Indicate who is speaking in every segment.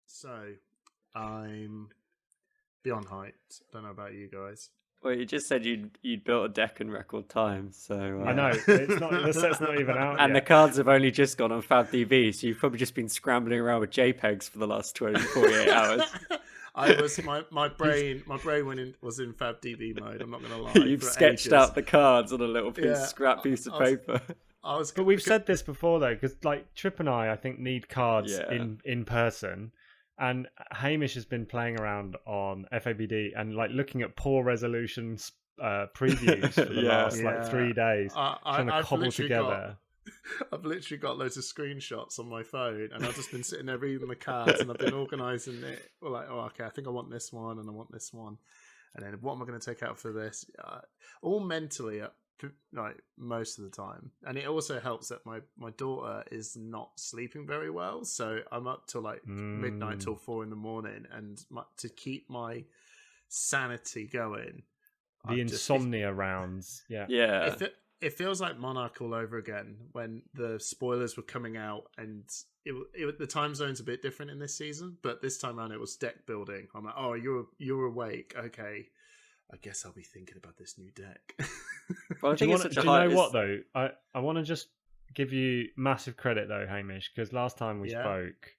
Speaker 1: So, I'm beyond hyped. Don't know about you guys.
Speaker 2: Well, you just said you'd built a deck in record time, so
Speaker 3: I know it's not. The set's not even out
Speaker 2: and
Speaker 3: yet.
Speaker 2: the cards have only just gone on FABDB, so you've probably just been scrambling around with JPEGs for the last 48 hours.
Speaker 1: I was my brain was in FABDB mode. I'm not going to lie.
Speaker 2: You've sketched out the cards on a little scrap piece of paper.
Speaker 3: But we've said this before though, because like Tripp and I think need cards in person. And Hamish has been playing around on FABD and like looking at poor resolution previews for the last 3 days, trying to cobble together.
Speaker 1: I've literally got loads of screenshots on my phone, and I've just been sitting there reading the cards, and I've been organising it. Like, okay, I think I want this one, and I want this one, and then what am I going to take out for this? All mentally, like most of the time, and it also helps that my daughter is not sleeping very well, so I'm up till like midnight till 4 a.m, and to keep my sanity going.
Speaker 3: The insomnia rounds,
Speaker 1: It feels like Monarch all over again when the spoilers were coming out, and the time zone's a bit different in this season, but this time around it was deck building. I'm like, oh, you're awake, okay. I guess I'll be thinking about this new deck.
Speaker 2: Well, I think
Speaker 3: do you know what though? I want to just give you massive credit though, Hamish, because last time we spoke,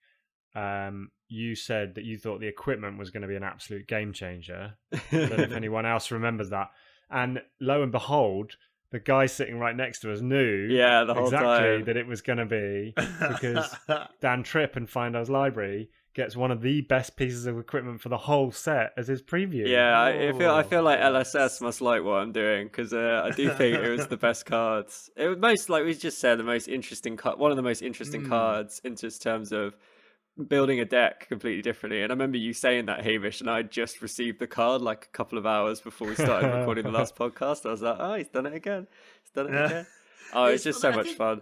Speaker 3: you said that you thought the equipment was going to be an absolute game changer. I don't know if anyone else remembers that. And lo and behold, the guy sitting right next to us knew
Speaker 2: the whole
Speaker 3: exactly
Speaker 2: time
Speaker 3: that it was going to be, because Dan Tripp in Fyendal's library gets one of the best pieces of equipment for the whole set as his preview.
Speaker 2: Yeah, I feel like LSS must like what I'm doing, because I do think it was the best cards. It was most, like we just said, the most interesting one of the most interesting cards in just terms of building a deck completely differently. And I remember you saying that, Hamish, and I just received the card like a couple of hours before we started recording the last podcast. I was like, oh, he's done it again. Oh, it's just so much fun.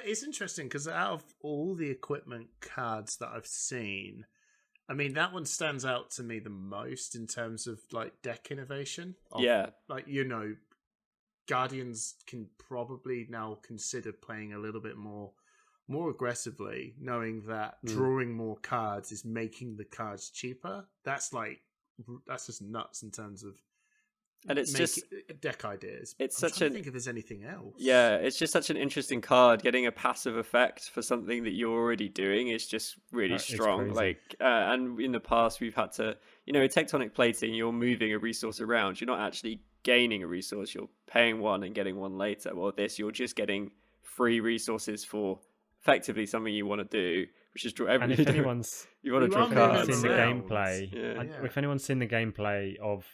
Speaker 1: It's interesting because out of all the equipment cards that I've seen, I mean, that one stands out to me the most in terms of like deck innovation. Like, Guardians can probably now consider playing a little bit more aggressively, knowing that drawing more cards is making the cards cheaper. That's just nuts in terms of, and it's just deck ideas. I'm trying to think if there's anything else.
Speaker 2: Yeah, it's just such an interesting card. Getting a passive effect for something that you're already doing is just really strong. Like, and in the past we've had to, with tectonic plating, you're moving a resource around. You're not actually gaining a resource. You're paying one and getting one later. Well, you're just getting free resources for effectively something you want to do, which is draw everything.
Speaker 3: And if anyone's
Speaker 2: you want to draw cards.
Speaker 3: Seen the gameplay, if anyone's seen the gameplay of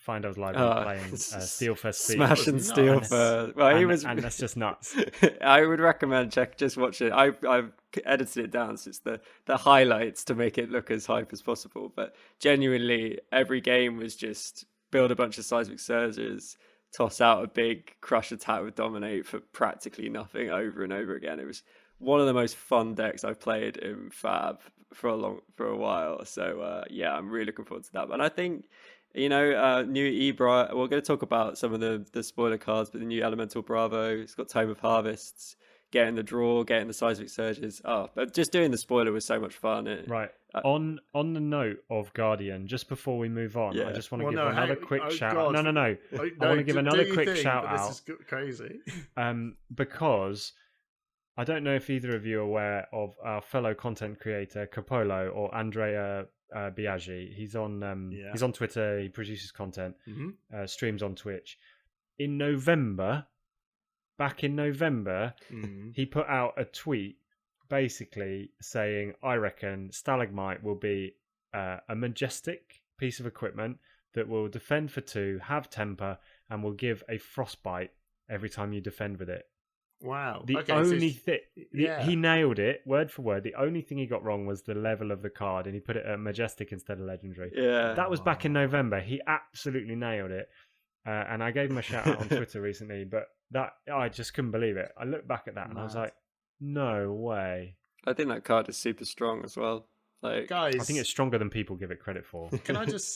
Speaker 3: Fyendal's library playing Steel First Speed,
Speaker 2: Smash and Steel First. Well,
Speaker 3: and that's just nuts.
Speaker 2: I would recommend just watch it. I've edited it down so it's the highlights to make it look as hype as possible. But genuinely, every game was just build a bunch of seismic surges, toss out a big crush attack with Dominate for practically nothing over and over again. It was one of the most fun decks I've played in Fab for a while. So I'm really looking forward to that. But I think, new Ibra, we're going to talk about some of the spoiler cards, but the new Elemental Bravo, it's got Tome of Harvests, getting the draw, getting the seismic surges. But just doing the spoiler was so much fun.
Speaker 3: Right. On the note of Guardian, just before we move on, I just want to give another quick shout out. No. I want to give another quick shout out. This is
Speaker 1: crazy.
Speaker 3: Because I don't know if either of you are aware of our fellow content creator Capolo or Andrea Biaggi. He's on Twitter. He produces content, streams on Twitch. Back in November, he put out a tweet basically saying, I reckon Stalagmite will be a majestic piece of equipment that will defend for 2, have temper, and will give a frostbite every time you defend with it.
Speaker 1: Wow.
Speaker 3: He nailed it word for word. The only thing he got wrong was the level of the card, and he put it at majestic instead of legendary.
Speaker 2: Yeah.
Speaker 3: That was back in November. He absolutely nailed it. And I gave him a shout out on Twitter recently, but I just couldn't believe it. I looked back at that and I was like, no way.
Speaker 2: I think that card is super strong as well. Like,
Speaker 1: guys,
Speaker 3: I think it's stronger than people give it credit for.
Speaker 1: Can I just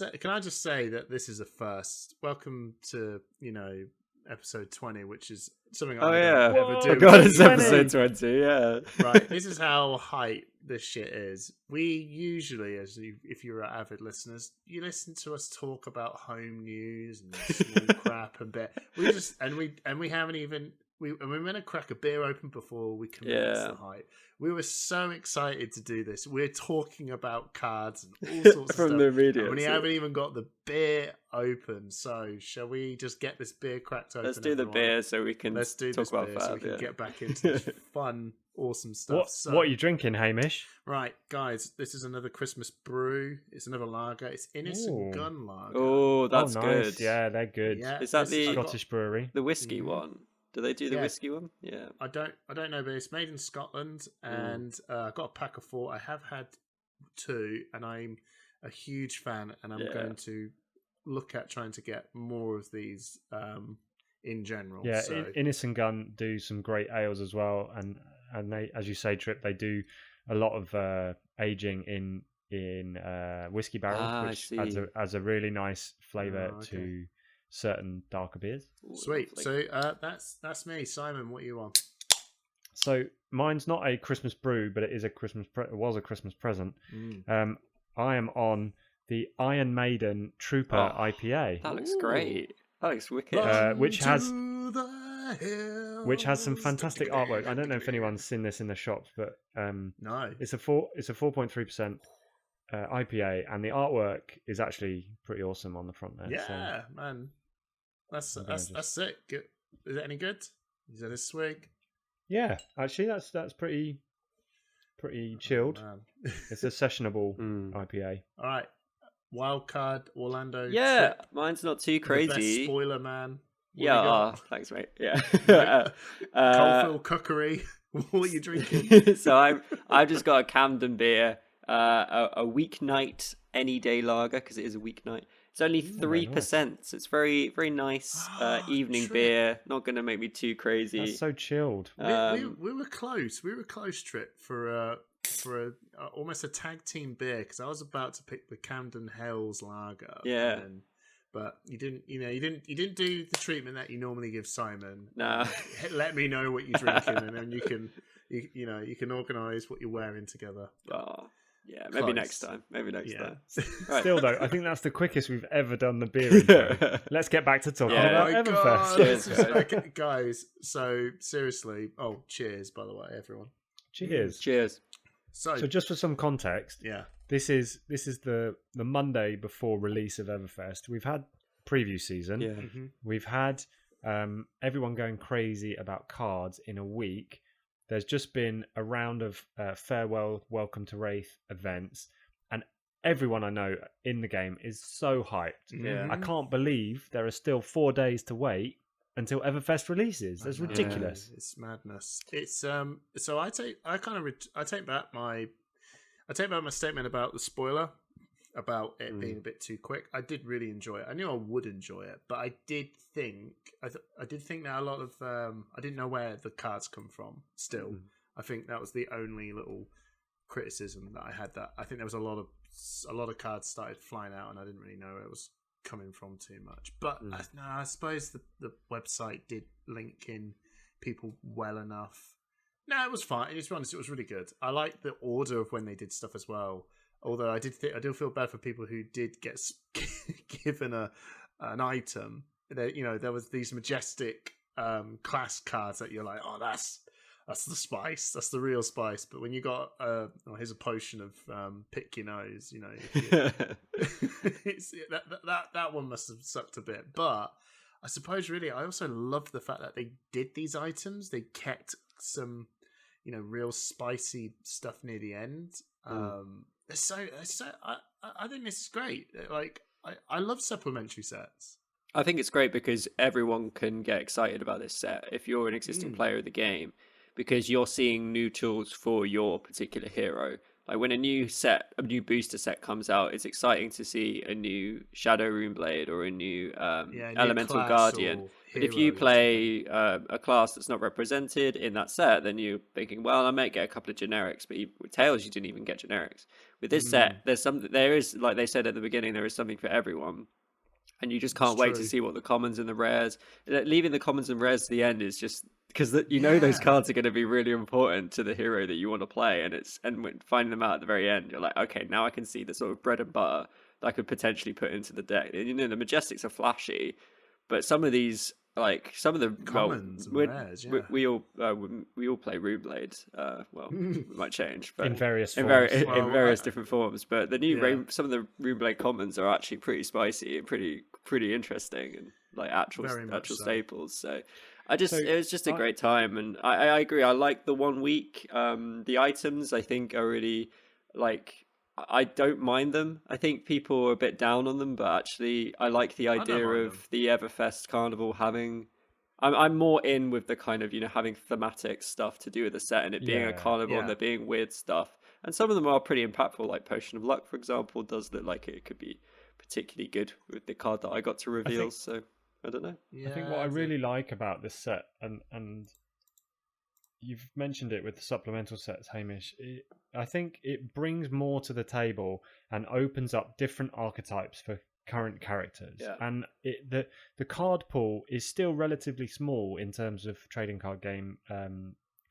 Speaker 1: say that this is a first? Welcome to episode 20, which is something I don't ever do.
Speaker 2: God, it's episode 20. Yeah.
Speaker 1: Right. This is how hype this shit is, we usually, if you're avid listeners, you listen to us talk about home news and small crap and bit. We just and we haven't even we're going to crack a beer open before we commence the hype. We were so excited to do this. We're talking about cards and all sorts of
Speaker 2: from
Speaker 1: stuff.
Speaker 2: the video.
Speaker 1: And we haven't even got the beer open. So shall we just get this beer cracked open?
Speaker 2: Let's do the beer so we can talk about
Speaker 1: Fab. So we can get back into this fun, awesome stuff.
Speaker 3: What are you drinking, Hamish?
Speaker 1: Right, guys, this is another Christmas brew. It's another lager. It's Innocent Gun lager.
Speaker 2: Oh, that's
Speaker 3: nice.
Speaker 2: good.
Speaker 3: Yeah, they're good.
Speaker 1: Yeah,
Speaker 2: is that the
Speaker 3: Scottish brewery?
Speaker 2: The whiskey one? Do they do the whiskey one? Yeah.
Speaker 1: I don't know, but it's made in Scotland, and I got a pack of 4. I have had 2, and I'm a huge fan, and I'm going to look at trying to get more of these in general.
Speaker 3: Yeah,
Speaker 1: so.
Speaker 3: Innocent Gun do some great ales as well, and they, as you say, Tripp, they do a lot of aging in whiskey barrel, which adds a really nice flavour to certain darker beers.
Speaker 1: Sweet. So that's me, Simon. What are you on?
Speaker 3: So mine's not a Christmas brew, but it is a it was a Christmas present. I am on the Iron Maiden Trooper IPA.
Speaker 2: That looks great. That looks wicked.
Speaker 3: Which has some fantastic artwork. I don't know if anyone's seen this in the shops, but
Speaker 1: no,
Speaker 3: it's a 4.3% IPA, and the artwork is actually pretty awesome on the front there.
Speaker 1: Yeah, man, that's sick. Is it any good? Is it a swig?
Speaker 3: Yeah, actually, that's pretty chilled.
Speaker 1: Oh,
Speaker 3: it's a sessionable IPA.
Speaker 1: All right, Wildcard Orlando.
Speaker 2: Yeah,
Speaker 1: Tripp,
Speaker 2: Mine's not too crazy.
Speaker 1: The best spoiler, man.
Speaker 2: Thanks, mate. Yeah.
Speaker 1: Coalfield Cookery. What are you drinking?
Speaker 2: So I've just got a Camden beer, a weeknight any day lager, because it is a weeknight. It's only 3%, so it's very, very nice evening beer. Not going to make me too crazy.
Speaker 3: That's so chilled.
Speaker 1: We were close. We were close, Tripp, for almost a tag team beer, because I was about to pick the Camden Hells lager.
Speaker 2: Yeah.
Speaker 1: But you didn't. You didn't do the treatment that you normally give Simon.
Speaker 2: No.
Speaker 1: Let me know what you're drinking, and then you can organise what you're wearing together.
Speaker 2: Oh. Yeah, maybe next time. Maybe next time.
Speaker 3: Right. Still, though, I think that's the quickest we've ever done the beer intro. Let's get back to talking about Everfest.
Speaker 1: Cheers, guys. So seriously, cheers, by the way, everyone.
Speaker 3: Cheers. So just for some context, this is the Monday before release of Everfest. We've had preview season.
Speaker 2: Yeah.
Speaker 1: Mm-hmm.
Speaker 3: We've had everyone going crazy about cards in a week. There's just been a round of farewell, welcome to Wraith events, and everyone I know in the game is so hyped.
Speaker 2: Yeah.
Speaker 3: I can't believe there are still 4 days to wait until Everfest releases. That's ridiculous.
Speaker 1: It's madness. It's So I take back my statement about the spoiler, about it being a bit too quick. I did really enjoy it. I knew I would enjoy it, but I did think that a lot of I didn't know where the cards come from. Still, I think that was the only little criticism that I had. That I think there was a lot of cards started flying out, and I didn't really know where it was coming from too much. But I suppose the website did link in people well enough. No, it was fine. To be honest, it was really good. I liked the order of when they did stuff as well. Although I do feel bad for people who did get given an item. There was these majestic class cards that you're like, oh, that's the spice, that's the real spice. But when you got here's a potion of pick your nose, it's, that one must have sucked a bit. But I suppose really, I also love the fact that they did these items. They kept some, real spicy stuff near the end. I think this is great. Like, I love supplementary sets.
Speaker 2: I think it's great because everyone can get excited about this set if you're an existing player of the game, because you're seeing new tools for your particular hero. Like when a new booster set comes out, it's exciting to see a new Shadow Rune Blade or a new Elemental Guardian. But if you play a class that's not represented in that set, then you're thinking, well, I might get a couple of generics, but with Tails, you didn't even get generics. With this set, there is, like they said at the beginning, there is something for everyone. And you just can't wait to see what the commons and the rares. Leaving the commons and rares to the end is just because those cards are going to be really important to the hero that you want to play, and when finding them out at the very end, you're like, okay, now I can see the sort of bread and butter that I could potentially put into the deck. And, the Majestics are flashy, but some of these, like some of the
Speaker 1: commons and rares,
Speaker 2: we all play Runeblade. It might change, but
Speaker 3: in various
Speaker 2: different forms. But the new some of the Runeblade commons are actually pretty spicy and pretty interesting, and like actual staples. So it was just a great time, and I agree. I like the 1 week. The items I think are really like. I don't mind them. I think people are a bit down on them, but actually I like the idea of the Everfest Carnival having... I'm more in with the kind of, having thematic stuff to do with the set and it being a carnival and there being weird stuff. And some of them are pretty impactful, like Potion of Luck, for example, does look like it could be particularly good with the card that I got to reveal, so I don't know.
Speaker 3: I think what I really like about this set, and you've mentioned it with the supplemental sets, Hamish, I think it brings more to the table and opens up different archetypes for current characters.
Speaker 2: Yeah.
Speaker 3: And the card pool is still relatively small in terms of trading card game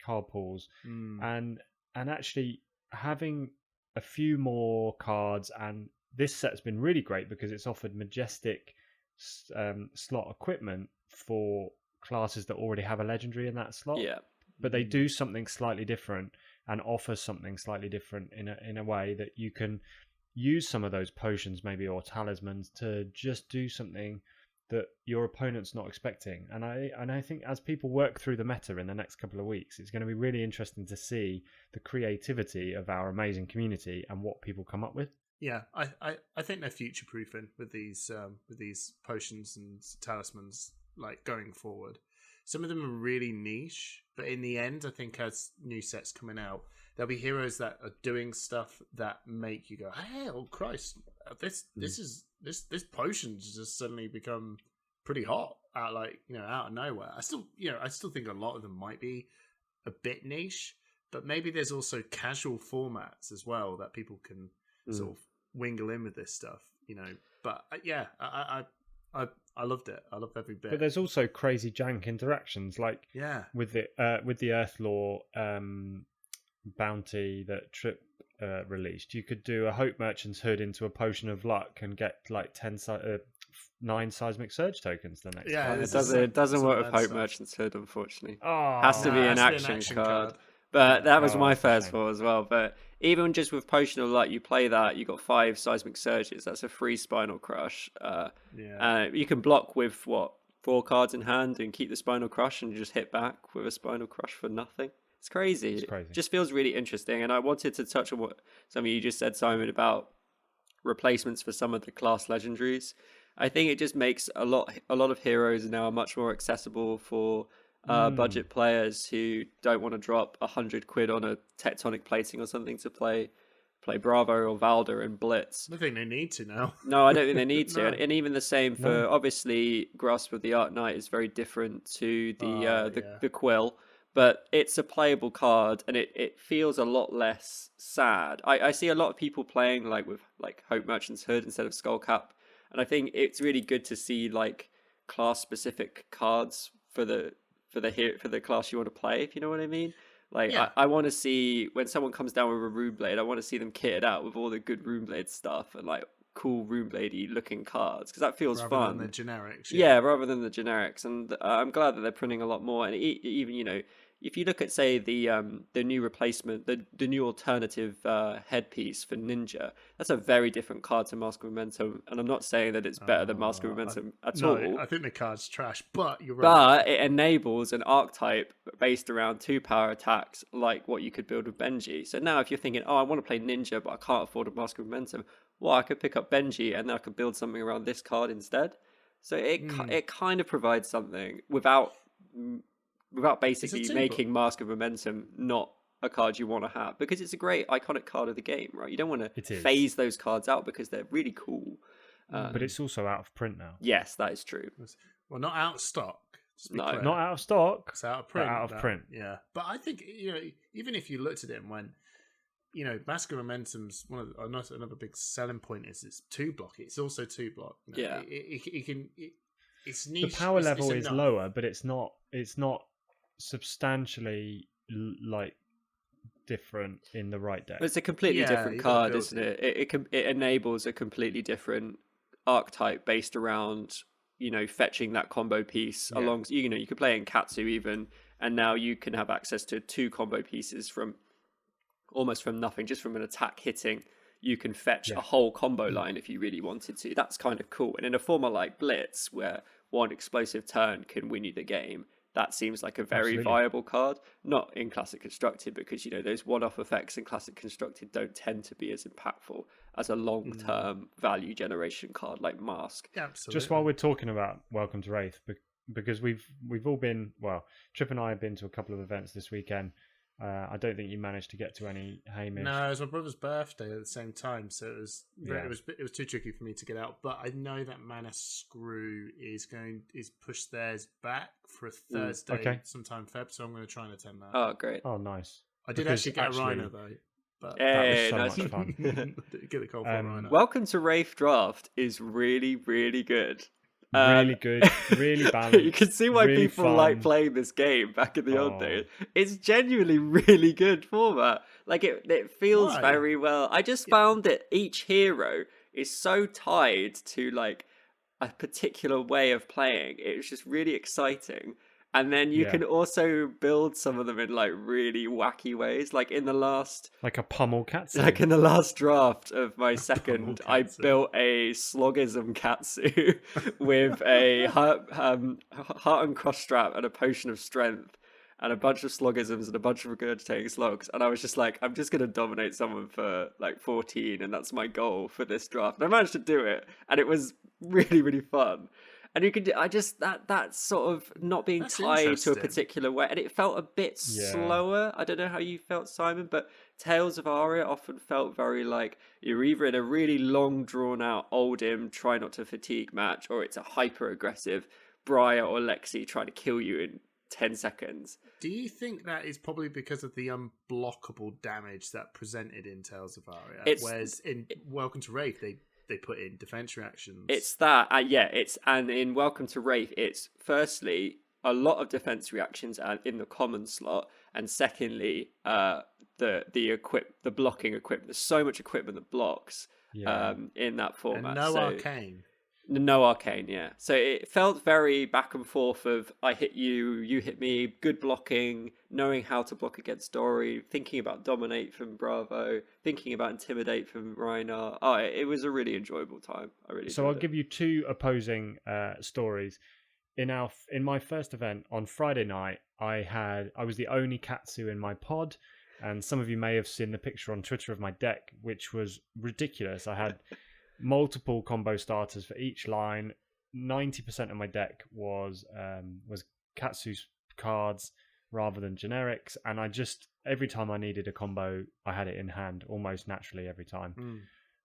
Speaker 3: card pools. And actually having a few more cards, and this set's been really great because it's offered majestic slot equipment for classes that already have a legendary in that slot.
Speaker 2: Yeah.
Speaker 3: But they do something slightly different and offer something slightly different in a way that you can use some of those potions maybe or talismans to just do something that your opponent's not expecting. And I think as people work through the meta in the next couple of weeks, it's going to be really interesting to see the creativity of our amazing community and what people come up with.
Speaker 1: Yeah, I think they're future proofing with these potions and talismans, like going forward. Some of them are really niche, but in the end, I think as new sets coming out, there'll be heroes that are doing stuff that make you go, "Hey, oh Christ, this potion's just suddenly become pretty hot out of nowhere." I still think a lot of them might be a bit niche, but maybe there's also casual formats as well that people can sort of wingle in with this stuff, But I loved it. I loved every bit.
Speaker 3: But there's also crazy jank interactions, like with the Earthlaw bounty that Tripp released. You could do a Hope Merchant's Hood into a Potion of Luck and get like 9 Seismic Surge tokens the next time.
Speaker 2: It doesn't work with Hope Merchant's Hood, unfortunately.
Speaker 3: Oh,
Speaker 2: has to be an action card. But that was my first thought as well. But even just with Potion of Luck, you play that, you got 5 Seismic Surges. That's a free Spinal Crush. You can block with 4 cards in hand and keep the Spinal Crush and just hit back with a Spinal Crush for nothing. It's crazy. It just feels really interesting. And I wanted to touch on what some of you just said, Simon, about replacements for some of the class legendaries. I think it just makes a lot of heroes now much more accessible for budget players who don't want to drop £100 on a tectonic plating or something to play Bravo or Valda and Blitz.
Speaker 1: I don't think they need to now.
Speaker 2: No, I don't think they need to.
Speaker 1: No.
Speaker 2: And even the same for obviously Grasp of the Arc Knight is very different to the Quill, but it's a playable card and it feels a lot less sad. I see a lot of people playing with Hope Merchant's Hood instead of Skullcap, and I think it's really good to see class specific cards for the class you want to play, if you know what I mean. I want to see when someone comes down with a Runeblade, I want to see them kitted out with all the good Runeblade stuff and cool Runebladey looking cards, because that feels fun.
Speaker 1: Rather than the generics.
Speaker 2: Yeah, rather than the generics. And I'm glad that they're printing a lot more. And even, if you look at, say, the new replacement, the new alternative headpiece for Ninja, that's a very different card to Mask of Momentum. And I'm not saying that it's better than Mask of Momentum at all.
Speaker 1: I think the card's trash, but you're
Speaker 2: right. But it enables an archetype based around 2 power attacks, like what you could build with Benji. So now if you're thinking, I want to play Ninja, but I can't afford a Mask of Momentum, well, I could pick up Benji and then I could build something around this card instead. So it kind of provides something without basically making Mask of Momentum not a card you want to have, because it's a great iconic card of the game, right? You don't want to phase those cards out because they're really cool.
Speaker 3: But it's also out of print now.
Speaker 2: Yes, that is true.
Speaker 1: Well, not out of stock.
Speaker 3: No, not out of stock.
Speaker 1: It's out of print.
Speaker 3: Out of print.
Speaker 1: Yeah, but I think even if you looked at it and went, Mask of Momentum's another big selling point is it's 2-block. It's also 2-block. It's niche.
Speaker 3: The power level is lower, but it's not substantially like different in the right deck.
Speaker 2: It's a completely different card, isn't it? It enables a completely different archetype based around, fetching that combo piece along. You could play in Katsu even, and now you can have access to 2 combo pieces from almost from nothing, just from an attack hitting. You can fetch a whole combo line if you really wanted to. That's kind of cool. And in a format like Blitz, where one explosive turn can win you the game, that seems like a very viable card. Not in Classic Constructed, because those one-off effects in Classic Constructed don't tend to be as impactful as a long-term value generation card like Mask.
Speaker 1: Yeah, absolutely.
Speaker 3: Just while we're talking about Welcome to Wraith, because we've all been, Tripp and I have been to a couple of events this weekend. I don't think you managed to get to any, Hamish.
Speaker 1: No, it was my brother's birthday at the same time, so it was too tricky for me to get out. But I know that Mana Screw is push theirs back for a Thursday, sometime Feb. So I'm going to try and attend that.
Speaker 2: Oh, great!
Speaker 3: Oh, nice.
Speaker 1: I did actually get a Rhino though. But
Speaker 3: that was so much fun.
Speaker 1: Get the cold for Rhino.
Speaker 2: Welcome to Wraith Draft is really, really good.
Speaker 3: Really good, really balanced.
Speaker 2: You can see why
Speaker 3: really
Speaker 2: people
Speaker 3: fun.
Speaker 2: like playing this game back in the old days. It's genuinely really good format. Like it feels very well. I just found that each hero is so tied to like a particular way of playing. It was just really exciting. And then you can also build some of them in like really wacky ways. Like in the last,
Speaker 3: like a pummel Katsu.
Speaker 2: Like in the last draft of my second, I built a Slogism Katsu with a heart and cross strap and a potion of strength and a bunch of Slogisms and a bunch of regurgitating slugs. And I was just like, I'm just going to dominate someone for like 14, and that's my goal for this draft. And I managed to do it, and it was really, really fun. And you could, that sort of not being tied to a particular way, and it felt a bit slower. I don't know how you felt, Simon, but Tales of Aria often felt very like you're either in a really long, drawn out Oldim try not to fatigue match, or it's a hyper aggressive Briar or Lexi trying to kill you in 10 seconds.
Speaker 1: Do you think that is probably because of the unblockable damage that presented in Tales of Aria, whereas in Welcome to Wraith they put in defense reactions?
Speaker 2: It's that, and in Welcome to Wraith, it's firstly a lot of defense reactions in the common slot, and secondly, the blocking equipment. There's so much equipment that blocks in that format.
Speaker 1: And arcane.
Speaker 2: No arcane, yeah. So it felt very back and forth of I hit you, you hit me, good blocking, knowing how to block against Dory, thinking about dominate from Bravo, thinking about intimidate from Rhinar. Oh, it was a really enjoyable time.
Speaker 3: I'll give you 2 opposing stories. In my first event on Friday night, I was the only Katsu in my pod, and some of you may have seen the picture on Twitter of my deck, which was ridiculous. I had multiple combo starters for each line. 90% of my deck was Katsu cards rather than generics, and I just every time I needed a combo, I had it in hand almost naturally every time.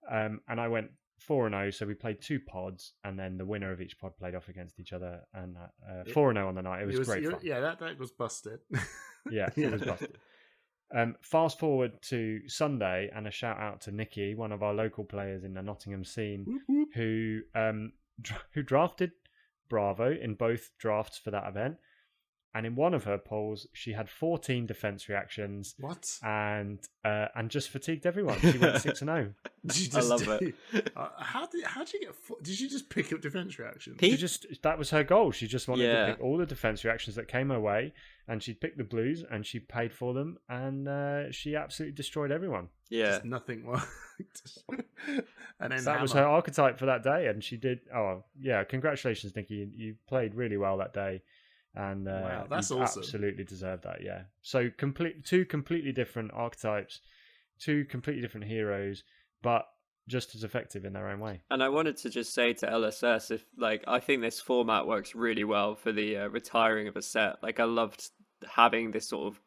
Speaker 3: And I went 4-0, so we played 2 pods, and then the winner of each pod played off against each other, and 4-0 on the night. It was great fun.
Speaker 1: Yeah, that was busted.
Speaker 3: It was busted. Fast forward to Sunday, and a shout out to Nikki, one of our local players in the Nottingham scene, who drafted Bravo in both drafts for that event. And in one of her polls, she had 14 defense reactions.
Speaker 1: What?
Speaker 3: And just fatigued everyone. She went 6-0.
Speaker 2: I love it.
Speaker 1: How did you get? Did she just pick up defense reactions?
Speaker 3: That was her goal. She just wanted to pick all the defense reactions that came her way, and she picked the blues, and she paid for them, and she absolutely destroyed everyone.
Speaker 1: Yeah, just nothing worked. And then
Speaker 3: that was her archetype for that day, and she did. Oh yeah, congratulations, Nikki. You played really well that day. And
Speaker 1: wow, that's awesome.
Speaker 3: Absolutely deserved that, yeah. So 2 completely different archetypes, 2 completely different heroes, but just as effective in their own way.
Speaker 2: And I wanted to just say to LSS, I think this format works really well for the retiring of a set. Like I loved having this sort of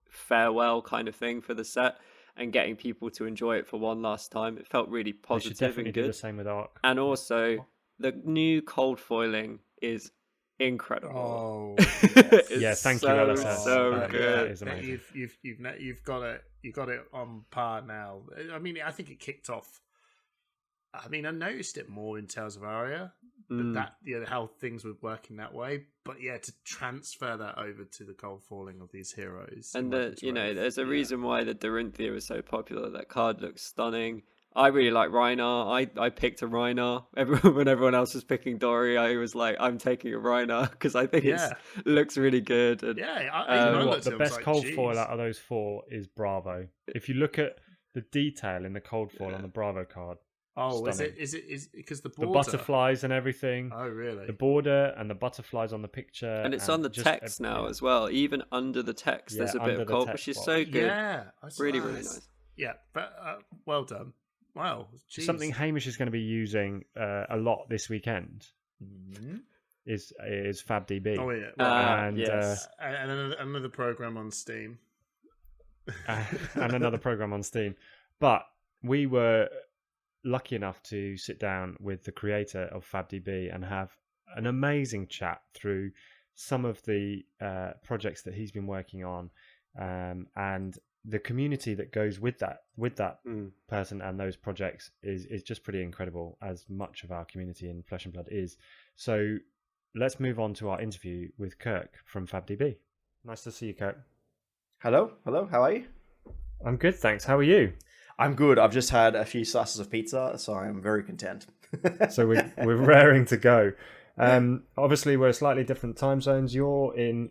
Speaker 2: farewell kind of thing for the set and getting people to enjoy it for one last time. It felt really positive and good.
Speaker 3: Do the same with Arc.
Speaker 2: And also the new cold foiling is incredible.
Speaker 1: Oh
Speaker 3: yes. Thank you, LSS.
Speaker 2: So good.
Speaker 1: You've got it on par now. I mean, I think it kicked off. I mean, I noticed it more in Tales of Aria, that how things would work in that way. But yeah, to transfer that over to the cold falling of these heroes,
Speaker 2: and there's a reason why the Dorinthia is so popular. That card looks stunning. I really like Rhinar. I picked a Rhinar. When everyone else was picking Dory, I was like, I'm taking a Rhinar because I think it looks really good. And,
Speaker 3: the best cold foil out of those 4 is Bravo. If you look at the detail in the cold foil on the Bravo card.
Speaker 1: Oh,
Speaker 3: stunning.
Speaker 1: is it because the border?
Speaker 3: The butterflies and everything.
Speaker 1: Oh, really?
Speaker 3: The border and the butterflies on the picture.
Speaker 2: And it's on the text now as well. Even under the text, there's a bit of cold, which is so good.
Speaker 1: Yeah.
Speaker 2: Really, really nice.
Speaker 1: Yeah, but well done. Wow. Geez.
Speaker 3: Something Hamish is going to be using a lot this weekend is FABDB.
Speaker 1: Oh, yeah.
Speaker 3: And,
Speaker 2: yes.
Speaker 1: And another program on Steam.
Speaker 3: And another program on Steam. But we were lucky enough to sit down with the creator of FABDB and have an amazing chat through some of the projects that he's been working on, and the community that goes with that person and those projects is just pretty incredible, as much of our community in Flesh and Blood is. So let's move on to our interview with Kirk from FABDB. Nice to see you, Kirk.
Speaker 4: Hello, how are you?
Speaker 3: I'm good, thanks. How are you?
Speaker 4: I'm good. I've just had a few slices of pizza, so I'm very content.
Speaker 3: So we're raring to go. Obviously, we're slightly different time zones. You're in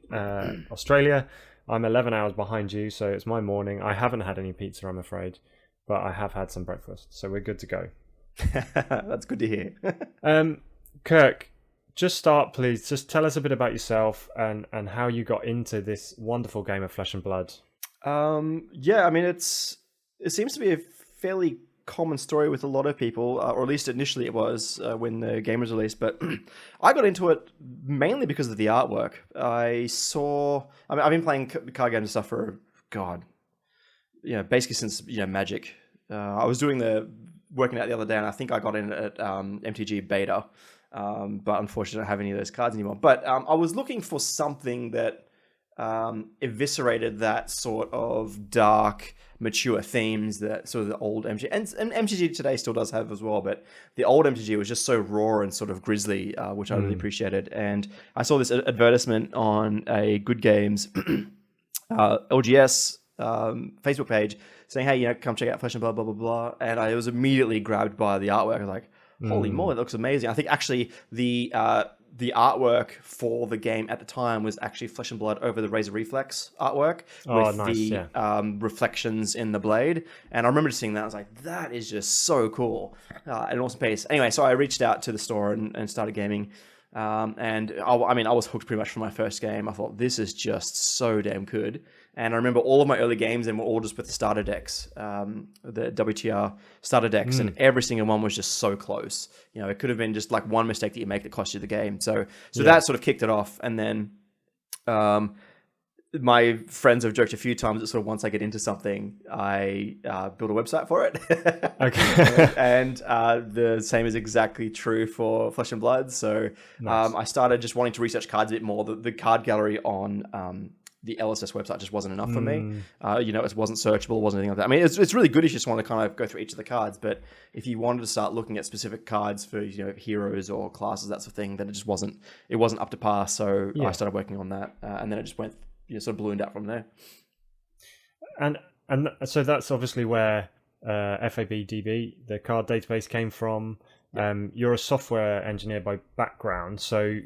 Speaker 3: Australia. I'm 11 hours behind you, so it's my morning. I haven't had any pizza, I'm afraid, but I have had some breakfast, so we're good to go.
Speaker 4: That's good to hear.
Speaker 3: Kirk, just start, please. Just tell us a bit about yourself and how you got into this wonderful game of Flesh and Blood.
Speaker 4: Yeah, I mean, it seems to be a fairly common story with a lot of people, or at least initially it was when the game was released. But I got into it mainly because of the artwork. I've been playing card games and stuff for basically since Magic. I was working out the other day, and I think I got in at MTG Beta, but unfortunately I don't have any of those cards anymore. But I was looking for something that eviscerated that sort of dark, mature themes that sort of the old MTG and MTG today still does have as well, but the old MTG was just so raw and sort of grisly, which I really appreciated. And I saw this advertisement on a Good Games LGS Facebook page saying, hey, come check out Flesh and Blood, blah, blah, blah. And I was immediately grabbed by the artwork. I was like, holy moly, it looks amazing. I think actually the artwork for the game at the time was actually Flesh and Blood over the Razor Reflex artwork with reflections in the blade. And I remember just seeing that. I was like, that is just so cool. An awesome piece. Anyway, so I reached out to the store and started gaming. And I was hooked pretty much from my first game. I thought, this is just so damn good. And I remember all of my early games and were all just with the starter decks, the WTR starter decks, and every single one was just so close. It could have been just like one mistake that you make that cost you the game. So that sort of kicked it off. And then my friends have joked a few times that sort of once I get into something, I build a website for it.
Speaker 3: Okay.
Speaker 4: And the same is exactly true for Flesh and Blood. So nice. I started just wanting to research cards a bit more. The card gallery on the LSS website just wasn't enough for me. It wasn't searchable, it wasn't anything like that. I mean, it's really good if you just want to kind of go through each of the cards, but if you wanted to start looking at specific cards for heroes or classes, that sort of thing, then it wasn't up to par. So I started working on that, and then it just went sort of ballooned out from there.
Speaker 3: And so that's obviously where FABDB, the card database, came from. You're a software engineer by background, so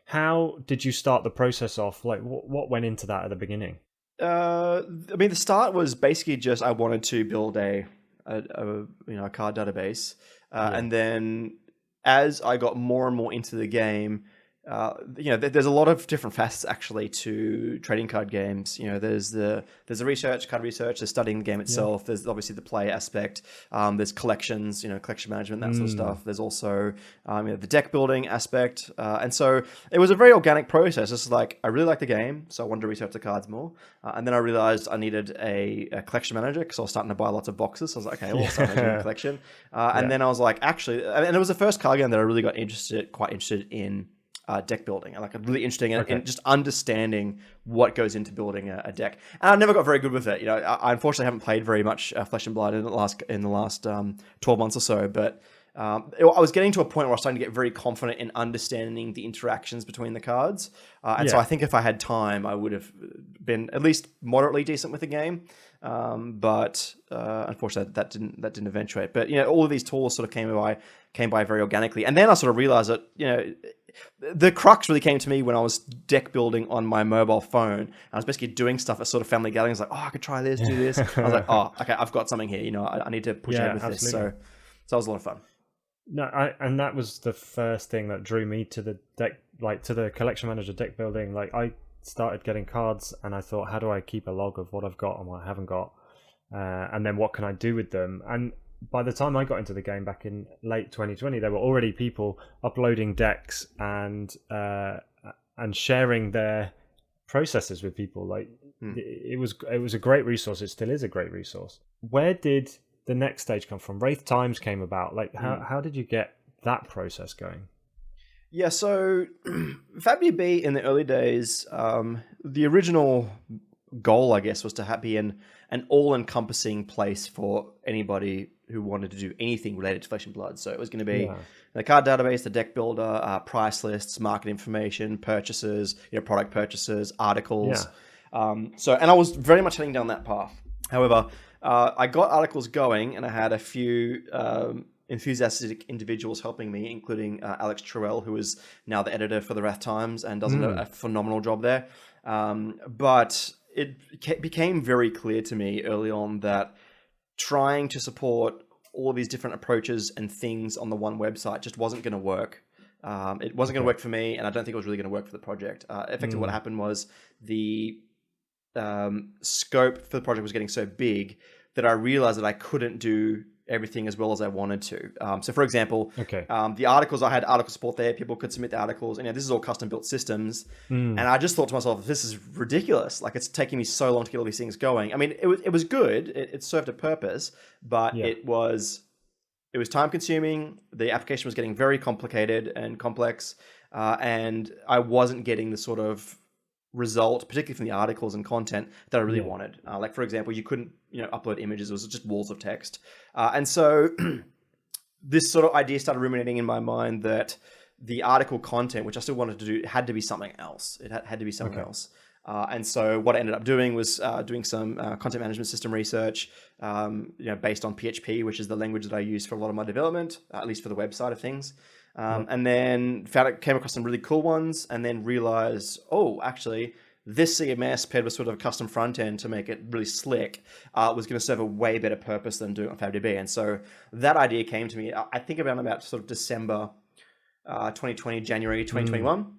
Speaker 3: how did you start the process off? Like, what went into that at the beginning?
Speaker 4: The start was basically just I wanted to build a card database, and then as I got more and more into the game, there's a lot of different facets actually to trading card games. There's the research, card research, there's studying the game itself. There's obviously the play aspect. There's collections, collection management, that sort of stuff. There's also the deck building aspect. And so it was a very organic process. It's like, I really like the game, so I wanted to research the cards more. And then I realized I needed a collection manager because I was starting to buy lots of boxes. So I was like, okay, well, I'll start managing a collection. And then I was like, actually, and it was the first card game that I really got quite interested in deck building, and really interesting in just understanding what goes into building a deck. And I never got very good with it. I unfortunately haven't played very much Flesh and Blood in the last 12 months or so. But I was getting to a point where I was starting to get very confident in understanding the interactions between the cards. So I think if I had time, I would have been at least moderately decent with the game. But unfortunately, that didn't eventuate. But all of these tools sort of came by very organically. And then I sort of realized that the crux really came to me when I was deck building on my mobile phone. I was basically doing stuff at sort of family gatherings, like, I could try this, do this. I was like, okay, I've got something here. I need to push ahead with this. So that was a lot of fun.
Speaker 3: No, and that was the first thing that drew me to the deck, like to the collection manager deck building. Like I started getting cards, and I thought, how do I keep a log of what I've got and what I haven't got, and then what can I do with them? And by the time I got into the game back in late 2020, there were already people uploading decks and sharing their processes with people. Like it was a great resource. It still is a great resource. Where did the next stage come from? Wraith Times came about. Like how did you get that process going?
Speaker 4: Yeah, so FABDB in the early days, the original goal, I guess, was to be an all-encompassing place for anybody who wanted to do anything related to Flesh and Blood. So it was going to be the card database, the deck builder, price lists, market information, purchases, product purchases, articles. And I was very much heading down that path. However, I got articles going, and I had a few enthusiastic individuals helping me, including Alex Jorell, who is now the editor for the Wraith Times and does a phenomenal job there. But it became very clear to me early on that trying to support all of these different approaches and things on the one website just wasn't going to work. It wasn't going to work for me, and I don't think it was really going to work for the project. Effectively, what happened was the scope for the project was getting so big that I realized that I couldn't do everything as well as I wanted to. So for example, the articles, I had article support there. People could submit the articles, and this is all custom built systems. And I just thought to myself, this is ridiculous. Like, it's taking me so long to get all these things going. I mean, it was good. It served a purpose, but it was time consuming. The application was getting very complicated and complex. And I wasn't getting the sort of result, particularly from the articles and content, that I really wanted. Like, for example, you couldn't upload images. It was just walls of text. And so this sort of idea started ruminating in my mind that the article content, which I still wanted to do, had to be something else. It had to be something else. And so what I ended up doing was doing some content management system research, based on PHP, which is the language that I use for a lot of my development, at least for the web side of things. And then came across some really cool ones, and then realized, actually, this CMS paired with sort of a custom front end to make it really slick was going to serve a way better purpose than doing it on FABDB. And so that idea came to me, I think about sort of December 2020, January 2021.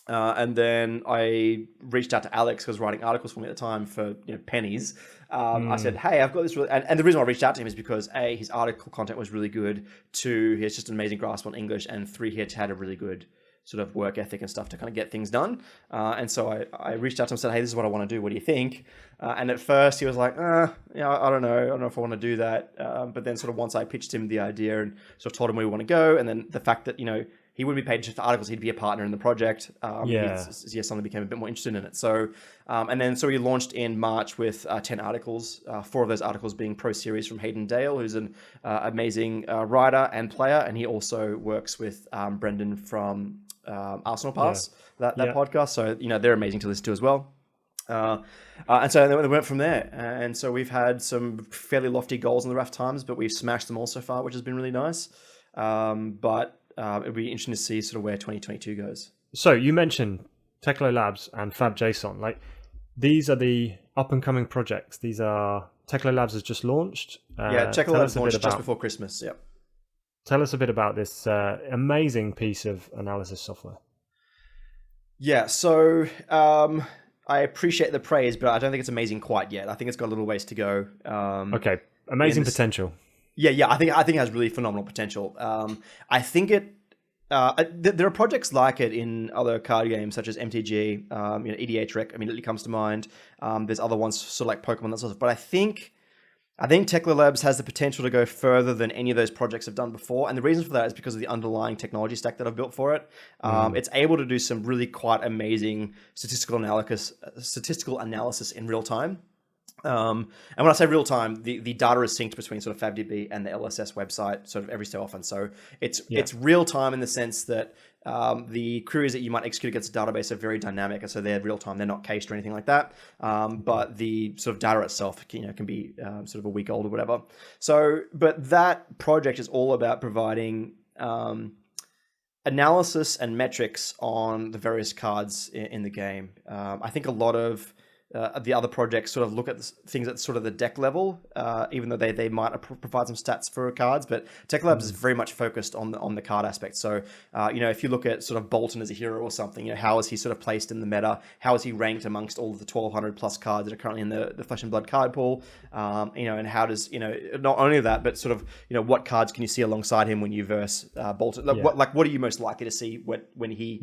Speaker 4: And then I reached out to Alex, who was writing articles for me at the time for pennies. I said, hey, I've got this really... And the reason I reached out to him is because, A, his article content was really good. 2, he has just an amazing grasp on English. And 3, he had a really good sort of work ethic and stuff to kind of get things done. And so I reached out to him and said, hey, this is what I want to do. What do you think? And at first he was like, I don't know. I don't know if I want to do that. But then sort of once I pitched him the idea and sort of told him where we want to go, and then the fact that, he wouldn't be paid just for articles, he'd be a partner in the project. Suddenly became a bit more interested in it. So, so we launched in March with 10 articles, 4 of those articles being Pro Series from Hayden Dale, who's an amazing writer and player. And he also works with Brendan from Arsenal Pass, that podcast. So, they're amazing to listen to as well. And so then we went from there. And so we've had some fairly lofty goals in the Wraith Times, but we've smashed them all so far, which has been really nice. It'll be interesting to see sort of where 2022 goes.
Speaker 3: So you mentioned Teklo Labs and FabJSON. Like, these are the up and coming projects. These are Teklo Labs has just launched.
Speaker 4: Teklo Labs launched just before Christmas. Yep.
Speaker 3: Tell us a bit about this amazing piece of analysis software. Yeah,
Speaker 4: so I appreciate the praise, but I don't think it's amazing quite yet. I think it's got a little ways to go.
Speaker 3: Amazing potential.
Speaker 4: Yeah. I think it has really phenomenal potential. I think there are projects like it in other card games such as MTG, EDH immediately comes to mind. There's other ones sort of like Pokemon, that sort of. But I think Teklo Labs has the potential to go further than any of those projects have done before, and the reason for that is because of the underlying technology stack that I've built for it. It's able to do some really quite amazing statistical analysis in real time. And when I say real time, the data is synced between sort of FABDB and the LSS website sort of every so often. So it's real time in the sense that the queries that you might execute against a database are very dynamic, and so they're real time. They're not cached or anything like that. But the sort of data itself, can be sort of a week old or whatever. So, but that project is all about providing analysis and metrics on the various cards in the game. I think a lot of the other projects sort of look at things at sort of the deck level, even though they might provide some stats for cards. But Tech Labs is very much focused on the card aspect. So, if you look at sort of Bolton as a hero or something, how is he sort of placed in the meta? How is he ranked amongst all of the 1,200 plus cards that are currently in the Flesh and Blood card pool? And how does, not only that, but sort of, what cards can you see alongside him when you verse Bolton? What are you most likely to see when he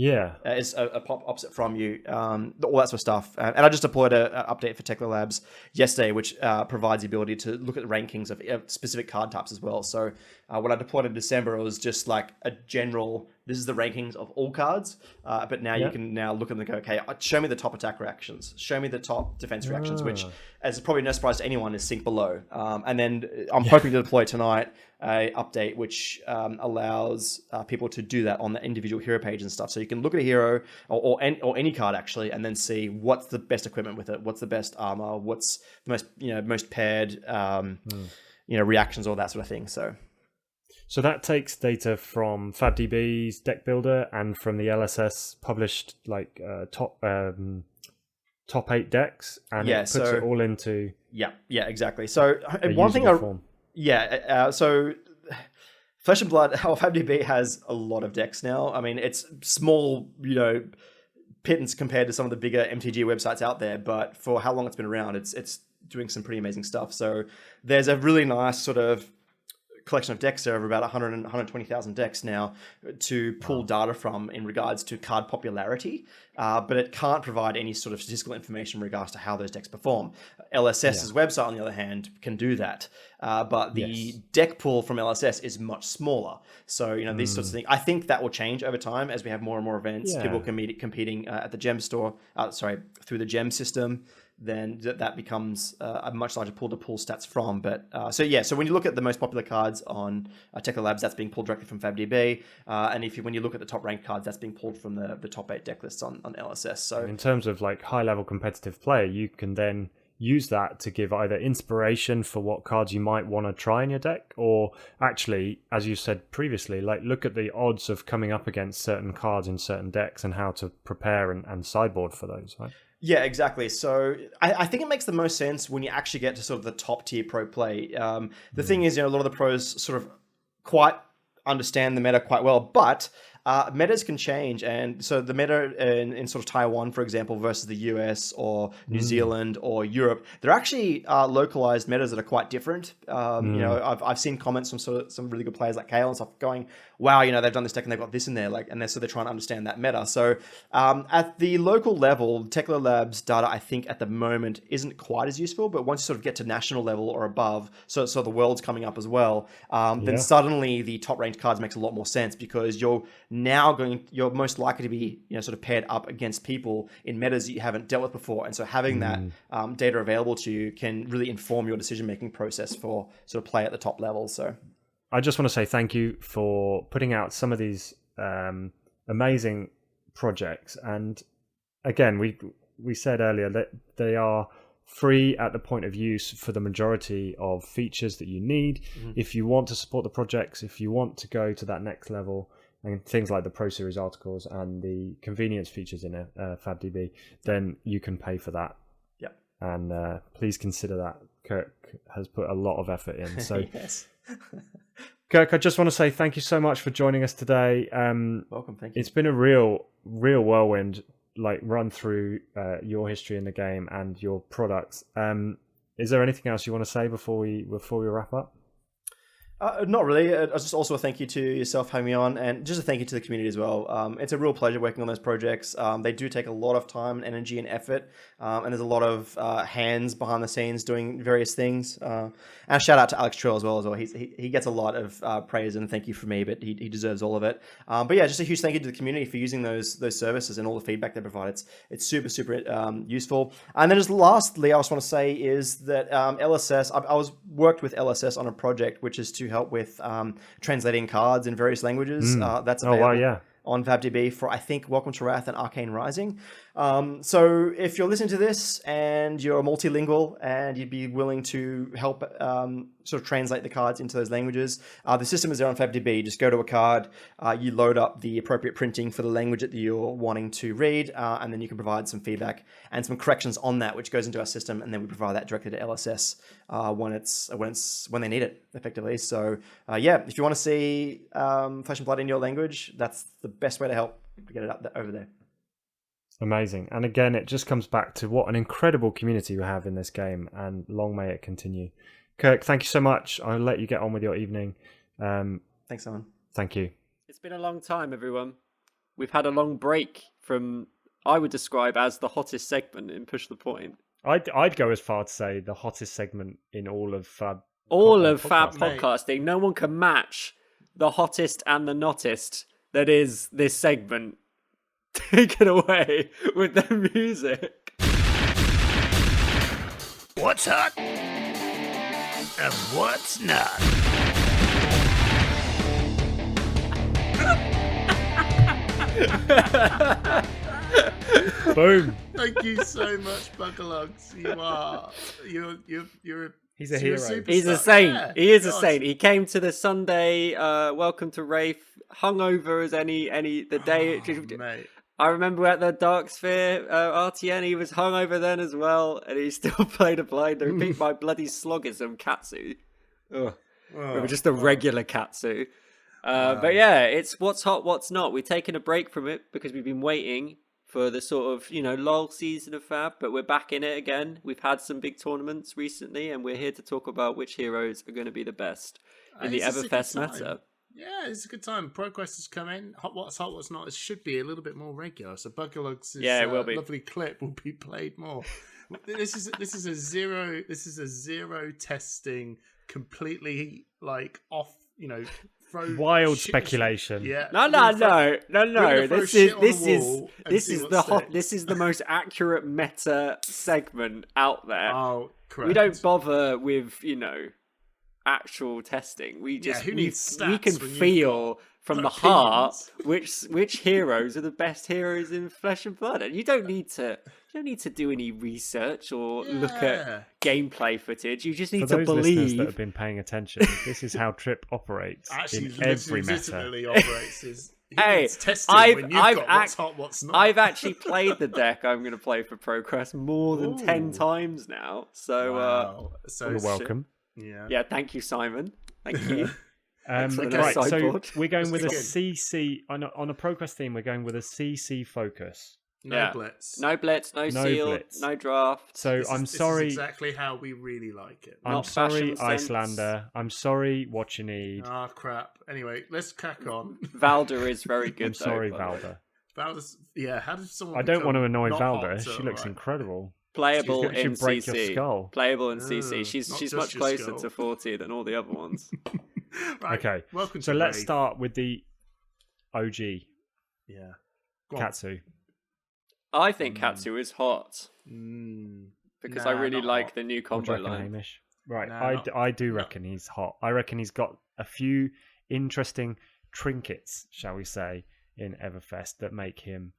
Speaker 4: is a pop opposite from you? All that sort of stuff. And I just deployed an update for Tech Labs yesterday, which provides the ability to look at the rankings of specific card types as well. So when I deployed in December, it was just like a general, this is the rankings of all cards, but now you can now look at them and go, okay, show me the top attack reactions, show me the top defense reactions, which, as probably no surprise to anyone, is sync below. And then I'm hoping to deploy tonight a update which allows people to do that on the individual hero page and stuff. So you can look at a hero or any card actually, and then see what's the best equipment with it, what's the best armor, what's the most paired reactions, all that sort of thing.
Speaker 3: So that takes data from FabDB's deck builder and from the LSS published top 8 decks, and it puts it all into
Speaker 4: exactly. So
Speaker 3: one thing form.
Speaker 4: So Flesh and Blood, FabDB has a lot of decks now. I mean, it's small, pittance compared to some of the bigger MTG websites out there, but for how long it's been around, it's doing some pretty amazing stuff. So there's a really nice sort of collection of decks there of about 100 and 120,000 decks now to pull data from in regards to card popularity, but it can't provide any sort of statistical information in regards to how those decks perform. LSS's website, on the other hand, can do that, but the deck pool from LSS is much smaller. So, these sorts of things, I think that will change over time as we have more and more events. People competing at the gem store, through the gem system. Then that becomes a much larger pool to pull stats from. But so when you look at the most popular cards on Tech Labs, that's being pulled directly from FabDB. And when you look at the top ranked cards, that's being pulled from the top 8 deck lists on LSS. So
Speaker 3: in terms of high level competitive play, you can then use that to give either inspiration for what cards you might want to try in your deck, or actually, as you said previously, look at the odds of coming up against certain cards in certain decks and how to prepare and sideboard for those, right?
Speaker 4: Yeah, exactly. So I think it makes the most sense when you actually get to sort of the top tier pro play. The thing is, a lot of the pros sort of quite understand the meta quite well, but metas can change. And so the meta in sort of Taiwan, for example, versus the US or New Zealand or Europe, they're actually localized metas that are quite different. I've seen comments from sort of some really good players like Kale and stuff going, wow, they've done this deck and they've got this in there, and they're trying to understand that meta. So at the local level, Tech Labs data, I think at the moment isn't quite as useful, but once you sort of get to national level or above, so the world's coming up as well, then suddenly the top ranked cards makes a lot more sense, because you're most likely to be sort of paired up against people in metas that you haven't dealt with before, and so having that data available to you can really inform your decision making process for sort of play at the top level. So
Speaker 3: I just want to say thank you for putting out some of these amazing projects. And again, we said earlier that they are free at the point of use for the majority of features that you need. If you want to support the projects, if you want to go to that next level, and things like the Pro Series articles and the convenience features in FabDB, then you can pay for that. Yeah. And please consider that. Kirk has put a lot of effort in. So
Speaker 4: yes.
Speaker 3: Kirk, I just want to say thank you so much for joining us today.
Speaker 4: Welcome, thank you.
Speaker 3: It's been a real whirlwind run through your history in the game and your products. Is there anything else you want to say before we wrap up?
Speaker 4: Not really. Just also a thank you to yourself having me on, and just a thank you to the community as well. It's a real pleasure working on those projects. They do take a lot of time and energy and effort, and there's a lot of hands behind the scenes doing various things. And a shout out to Alex Trill as well. He gets a lot of praise and thank you from me, but he deserves all of it. But yeah, just a huge thank you to the community for using those services and all the feedback they provide. It's super useful. And then just lastly, I just want to say is that LSS. I was worked with LSS on a project which is to help with translating cards in various languages. That's available on FABDB for, I think, Welcome to Wrath and Arcane Rising. So if you're listening to this and you're multilingual and you'd be willing to help sort of translate the cards into those languages, the system is there on FABDB. Just go to a card, you load up the appropriate printing for the language that you're wanting to read, and then you can provide some feedback and some corrections on that, which goes into our system, and then we provide that directly to LSS when they need it, effectively. So if you want to see Flesh and Blood in your language, that's the best way to help get it up over there.
Speaker 3: Amazing. And again, it just comes back to what an incredible community we have in this game, and long may it continue. Kirk, thank you so much. I'll let you get on with your evening.
Speaker 4: Thanks, Simon.
Speaker 3: Thank you.
Speaker 2: It's been a long time, everyone. We've had a long break from, I would describe as the hottest segment in Push the Point.
Speaker 3: I'd go as far to say the hottest segment in all of Fab.
Speaker 2: Fab podcasting. No one can match the hottest and the nottest that is this segment. Take it away with the music.
Speaker 1: What's hot and what's not?
Speaker 3: Boom.
Speaker 1: Thank you so much, Buckalugs. You're
Speaker 3: He's a hero.
Speaker 2: He's a saint. Yeah, he is a saint. He came to the Sunday welcome to Rafe hungover as the day.
Speaker 1: Mate.
Speaker 2: I remember at the Dark Sphere RTN, he was hungover then as well, and he still played a blinder. He beat my bloody sloggism Katsu. With just a regular Katsu. But yeah, it's what's hot, what's not. We've taken a break from it because we've been waiting for the sort of, lull season of Fab, but we're back in it again. We've had some big tournaments recently, and we're here to talk about which heroes are going to be the best in the Everfest meta.
Speaker 1: Yeah, it's a good time. ProQuest has come in. What's hot, what's not. It should be a little bit more regular. So Buckalugs'
Speaker 2: it will be.
Speaker 1: Lovely clip will be played more. This is a zero testing, completely off.
Speaker 3: Wild speculation.
Speaker 1: Yeah.
Speaker 2: No. This is the most accurate meta segment out there.
Speaker 1: Oh, correct.
Speaker 2: We don't bother with actual testing. We just we can feel from the heart which heroes are the best heroes in Flesh and Blood, and you don't need to do any research or look at gameplay footage. You just need to believe.
Speaker 3: Listeners that have been paying attention, this is how Tripp operates in every meta.
Speaker 2: I've actually played the deck I'm going to play for ProQuest more than 10 times now. So,
Speaker 1: wow.
Speaker 3: You're welcome.
Speaker 2: Yeah, thank you, Simon. Thank you.
Speaker 3: Right, so we're going with a CC on a ProQuest theme. We're going with a CC focus.
Speaker 1: No blitz,
Speaker 2: no seal,
Speaker 3: blitz.
Speaker 2: No draft.
Speaker 3: So I'm sorry.
Speaker 1: This is exactly how we really like it.
Speaker 3: I'm sorry, Icelander. I'm sorry, What You Need.
Speaker 1: Ah, crap. Anyway, let's crack on.
Speaker 2: Valda is very good.
Speaker 3: I'm sorry, Valda.
Speaker 1: Valda's, how does someone?
Speaker 3: I don't want to annoy Valda. She looks incredible.
Speaker 2: Playable in
Speaker 3: break
Speaker 2: CC.
Speaker 3: Your skull.
Speaker 2: Playable in CC. She's much closer to 40 than all the other ones.
Speaker 1: Right.
Speaker 3: Okay.
Speaker 1: Welcome.
Speaker 3: So let's start with the OG.
Speaker 1: Yeah.
Speaker 3: Katsu.
Speaker 2: I think Katsu is hot because I really like the new combo line.
Speaker 3: Hamish? Right. I do reckon he's hot. I reckon he's got a few interesting trinkets, shall we say, in Everfest that make him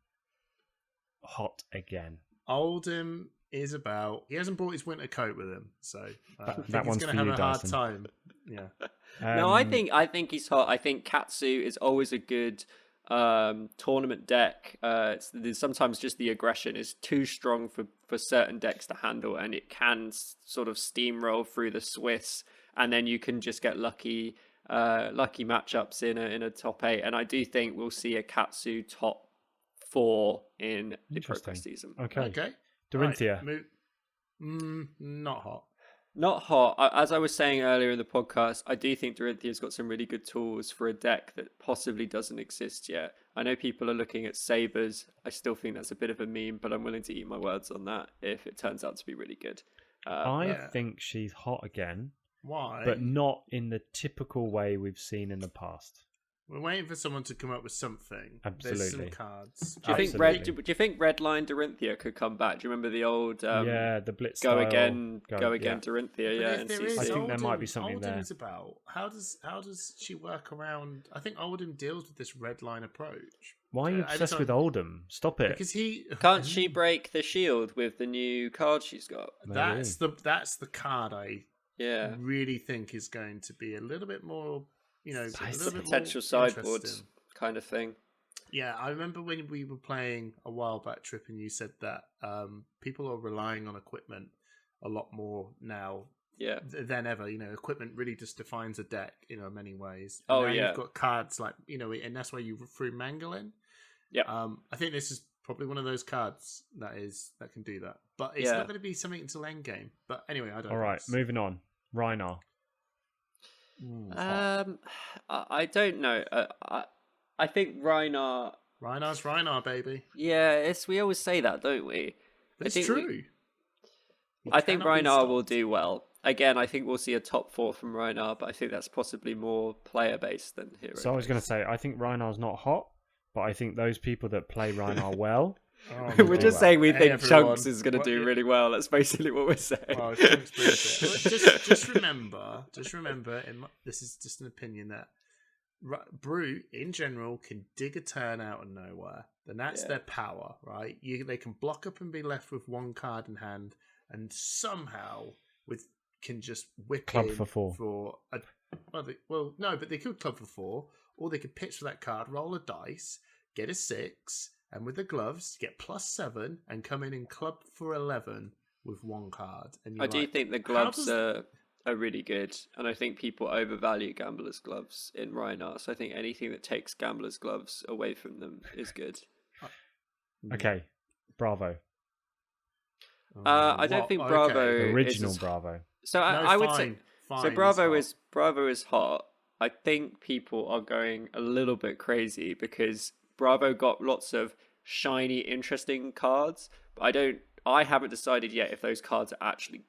Speaker 3: hot again.
Speaker 1: Oldham is about. He hasn't brought his winter coat with him, so
Speaker 3: that one's
Speaker 1: he's
Speaker 3: for
Speaker 1: going to
Speaker 3: you,
Speaker 1: have a hard
Speaker 3: Dyson.
Speaker 1: time. Yeah.
Speaker 2: No, I think he's hot. I think Katsu is always a good tournament deck. There's sometimes just the aggression is too strong for certain decks to handle, and it can sort of steamroll through the Swiss, and then you can just get lucky matchups in a top 8. And I do think we'll see a Katsu top 4 in the ProQuest season.
Speaker 3: Okay.
Speaker 1: Okay.
Speaker 3: Dorinthia.
Speaker 1: Right. Not hot.
Speaker 2: Not hot. As I was saying earlier in the podcast, I do think Dorinthia's got some really good tools for a deck that possibly doesn't exist yet. I know people are looking at Sabres. I still think that's a bit of a meme, but I'm willing to eat my words on that if it turns out to be really good.
Speaker 3: I think she's hot again.
Speaker 1: Why?
Speaker 3: But not in the typical way we've seen in the past.
Speaker 1: We're waiting for someone to come up with something.
Speaker 3: Absolutely.
Speaker 1: There's some cards.
Speaker 2: Do you think Redline Dorinthia could come back? Do you remember the old
Speaker 3: the Blitz
Speaker 2: go
Speaker 3: style,
Speaker 2: again Dorinthia? Yeah,
Speaker 1: I
Speaker 3: think there might be something there.
Speaker 1: About how does she work around? I think Oldham deals with this Redline approach.
Speaker 3: Why are you obsessed with Oldham? Stop it.
Speaker 1: Because
Speaker 2: can't she break the shield with the new card she's got?
Speaker 1: That's the card I really think is going to be a little bit more. A little bit
Speaker 2: potential
Speaker 1: more
Speaker 2: sideboards kind of thing.
Speaker 1: Yeah, I remember when we were playing a while back, Tripp, and you said that people are relying on equipment a lot more now than ever. Equipment really just defines a deck, in many ways. And you've got cards like, and that's why you threw Mangle in.
Speaker 2: Yeah.
Speaker 1: I think this is probably one of those cards that can do that. But it's not going to be something until endgame. But anyway, I don't know.
Speaker 3: All right, moving on. Rhinar.
Speaker 2: I don't know. I think Rhinar.
Speaker 1: Rhinar's Rhinar, baby.
Speaker 2: Yeah, we always say that, don't we?
Speaker 1: It's true.
Speaker 2: I think Rhinar will do well. Again, I think we'll see a top 4 from Rhinar, but I think that's possibly more player based than hero.
Speaker 3: So I was going to say, I think Rhinar's not hot, but I think those people that play Rhinar well.
Speaker 2: We're just saying we think Chunks is going to do really well. That's basically what we're saying.
Speaker 1: Well, just remember, this is just an opinion that Brute in general can dig a turn out of nowhere. Then that's their power, right? They can block up and be left with one card in hand, and somehow can just whip
Speaker 3: club
Speaker 1: in
Speaker 3: for 4.
Speaker 1: But they could club for 4, or they could pitch for that card, roll a dice, get a 6. And with the gloves, get +7 and come in and club for 11 with one card. And
Speaker 2: I do think the gloves are really good, and I think people overvalue Gambler's gloves in Rhinar. So I think anything that takes Gambler's gloves away from them is good.
Speaker 3: Okay, Bravo.
Speaker 2: I don't think Bravo
Speaker 3: original
Speaker 2: is
Speaker 3: Bravo.
Speaker 2: So I would say so. Bravo is hot. I think people are going a little bit crazy because Bravo got lots of shiny, interesting cards, but I haven't decided yet if those cards are actually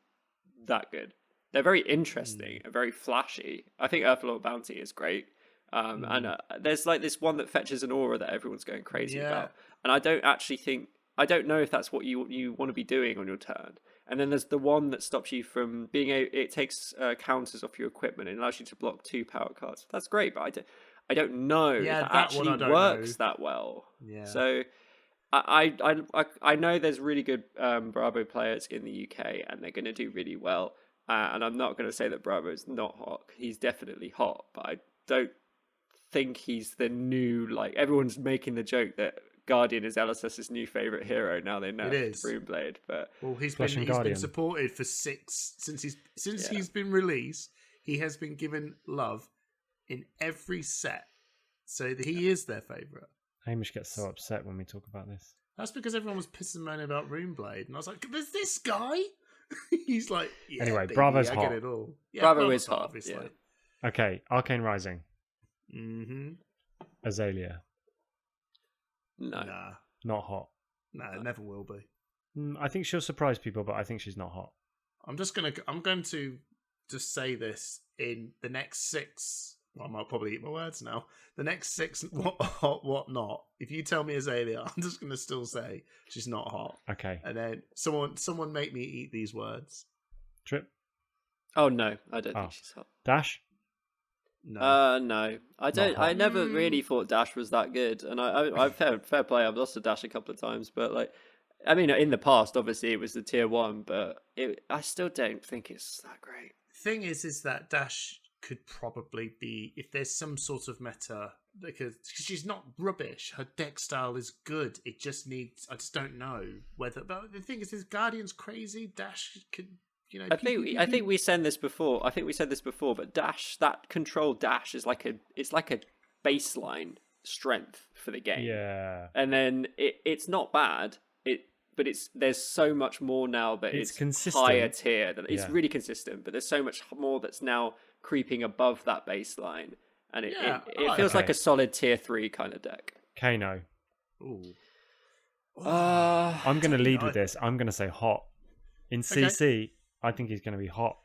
Speaker 2: that good. They're very interesting and very flashy. I think Earthlord Bounty is great. And there's like this one that fetches an aura that everyone's going crazy about. And I don't know if that's what you want to be doing on your turn. And then there's the one that stops you from being it takes counters off your equipment and allows you to block 2 power cards. That's great, but I don't know if that actually works that well. Yeah. So I know there's really good Bravo players in the UK and they're going to do really well. And I'm not going to say that Bravo is not hot. He's definitely hot, but I don't think he's the new, like, everyone's making the joke that Guardian is LSS's new favourite hero. Now they know Broomblade, but
Speaker 1: he's been supported for 6 since he's been released. He has been given love in every set, so he is their favourite.
Speaker 3: Hamish gets so upset when we talk about this.
Speaker 1: That's because everyone was pissing and moaning about Runeblade, and I was like, "There's this guy." He's like,
Speaker 3: anyway,
Speaker 1: baby,
Speaker 3: Bravo's
Speaker 1: I
Speaker 3: hot.
Speaker 1: get it all. Yeah,
Speaker 2: Bravo is hot,
Speaker 1: obviously.
Speaker 2: Yeah.
Speaker 3: Okay, Arcane Rising. Azalea.
Speaker 2: No,
Speaker 3: not hot.
Speaker 1: No, it never will be.
Speaker 3: I think she'll surprise people, but I think she's not hot.
Speaker 1: I'm going to just say this in the next 6. Well, I might probably eat my words now. The next 6, what hot, what not. If you tell me Azalea, I'm just going to still say she's not hot.
Speaker 3: Okay.
Speaker 1: And then someone make me eat these words.
Speaker 3: Tripp?
Speaker 2: Oh, no. I don't think she's hot.
Speaker 3: Dash?
Speaker 2: No. No. I never really thought Dash was that good. And I fair play. I've lost to Dash a couple of times. But, like, I mean, in the past, obviously, it was the tier 1. But I still don't think it's that great.
Speaker 1: Thing is that Dash could probably be, if there's some sort of meta, because she's not rubbish, her deck style is good, it just needs, I just don't know whether, but the thing is Guardian's crazy. Dash could,
Speaker 2: I think we said this before, but Dash, that control Dash is like a baseline strength for the game.
Speaker 3: Yeah.
Speaker 2: And then it's not bad. but there's so much more now that
Speaker 3: It's
Speaker 2: it's
Speaker 3: consistent.
Speaker 2: higher tier. It's
Speaker 3: Yeah.
Speaker 2: really consistent, but there's so much more that's now creeping above that baseline, and it feels like a solid tier 3 kind of deck.
Speaker 3: Kano.
Speaker 1: Ooh.
Speaker 3: I'm going to lead with this. I'm going to say hot. In CC, I think he's going to be hot.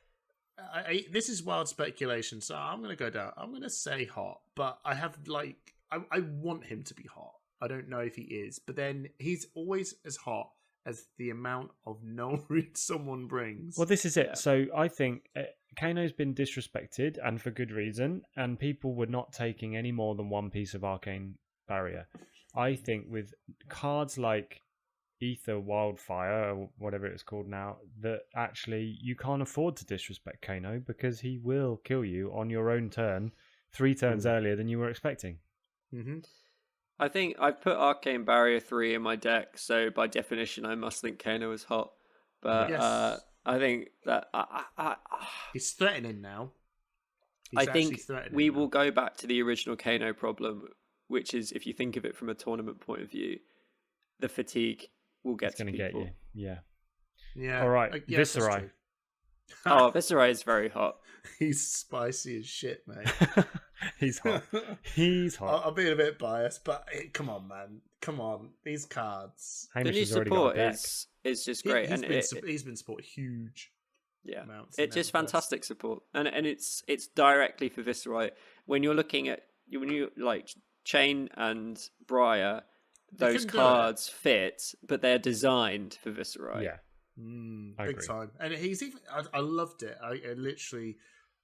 Speaker 1: This is wild speculation, so I'm going to go down. I'm going to say hot, but I have I want him to be hot. I don't know if he is, but then he's always as hot as the amount of null read someone brings.
Speaker 3: Well, this is it. So I think Kano's been disrespected, and for good reason, and people were not taking any more than one piece of Arcane Barrier. I think with cards like Ether Wildfire, or whatever it's called now, that actually you can't afford to disrespect Kano because he will kill you on your own turn 3 turns earlier than you were expecting.
Speaker 1: Mm-hmm.
Speaker 2: I think I've put Arcane Barrier 3 in my deck, so by definition I must think Kano is hot. But I think that
Speaker 1: he's threatening now.
Speaker 2: I think we will go back to the original Kano problem, which is, if you think of it from a tournament point of view, the fatigue will get to people.
Speaker 3: Get you.
Speaker 1: Yeah.
Speaker 3: All right, Viserai.
Speaker 2: Oh, Viserai is very hot.
Speaker 1: He's spicy as shit, mate.
Speaker 3: He's hot. He's hot.
Speaker 1: I'm being a bit biased, but come on, man. Come on. These cards.
Speaker 2: The new support is just great.
Speaker 1: He's been support huge.
Speaker 2: Yeah, it's just fantastic support, and it's directly for Viserai. When you're looking at like Chain and Briar, those cards fit, but they're designed for Viserai.
Speaker 3: Yeah,
Speaker 1: big time. And he's even. I loved it. I literally,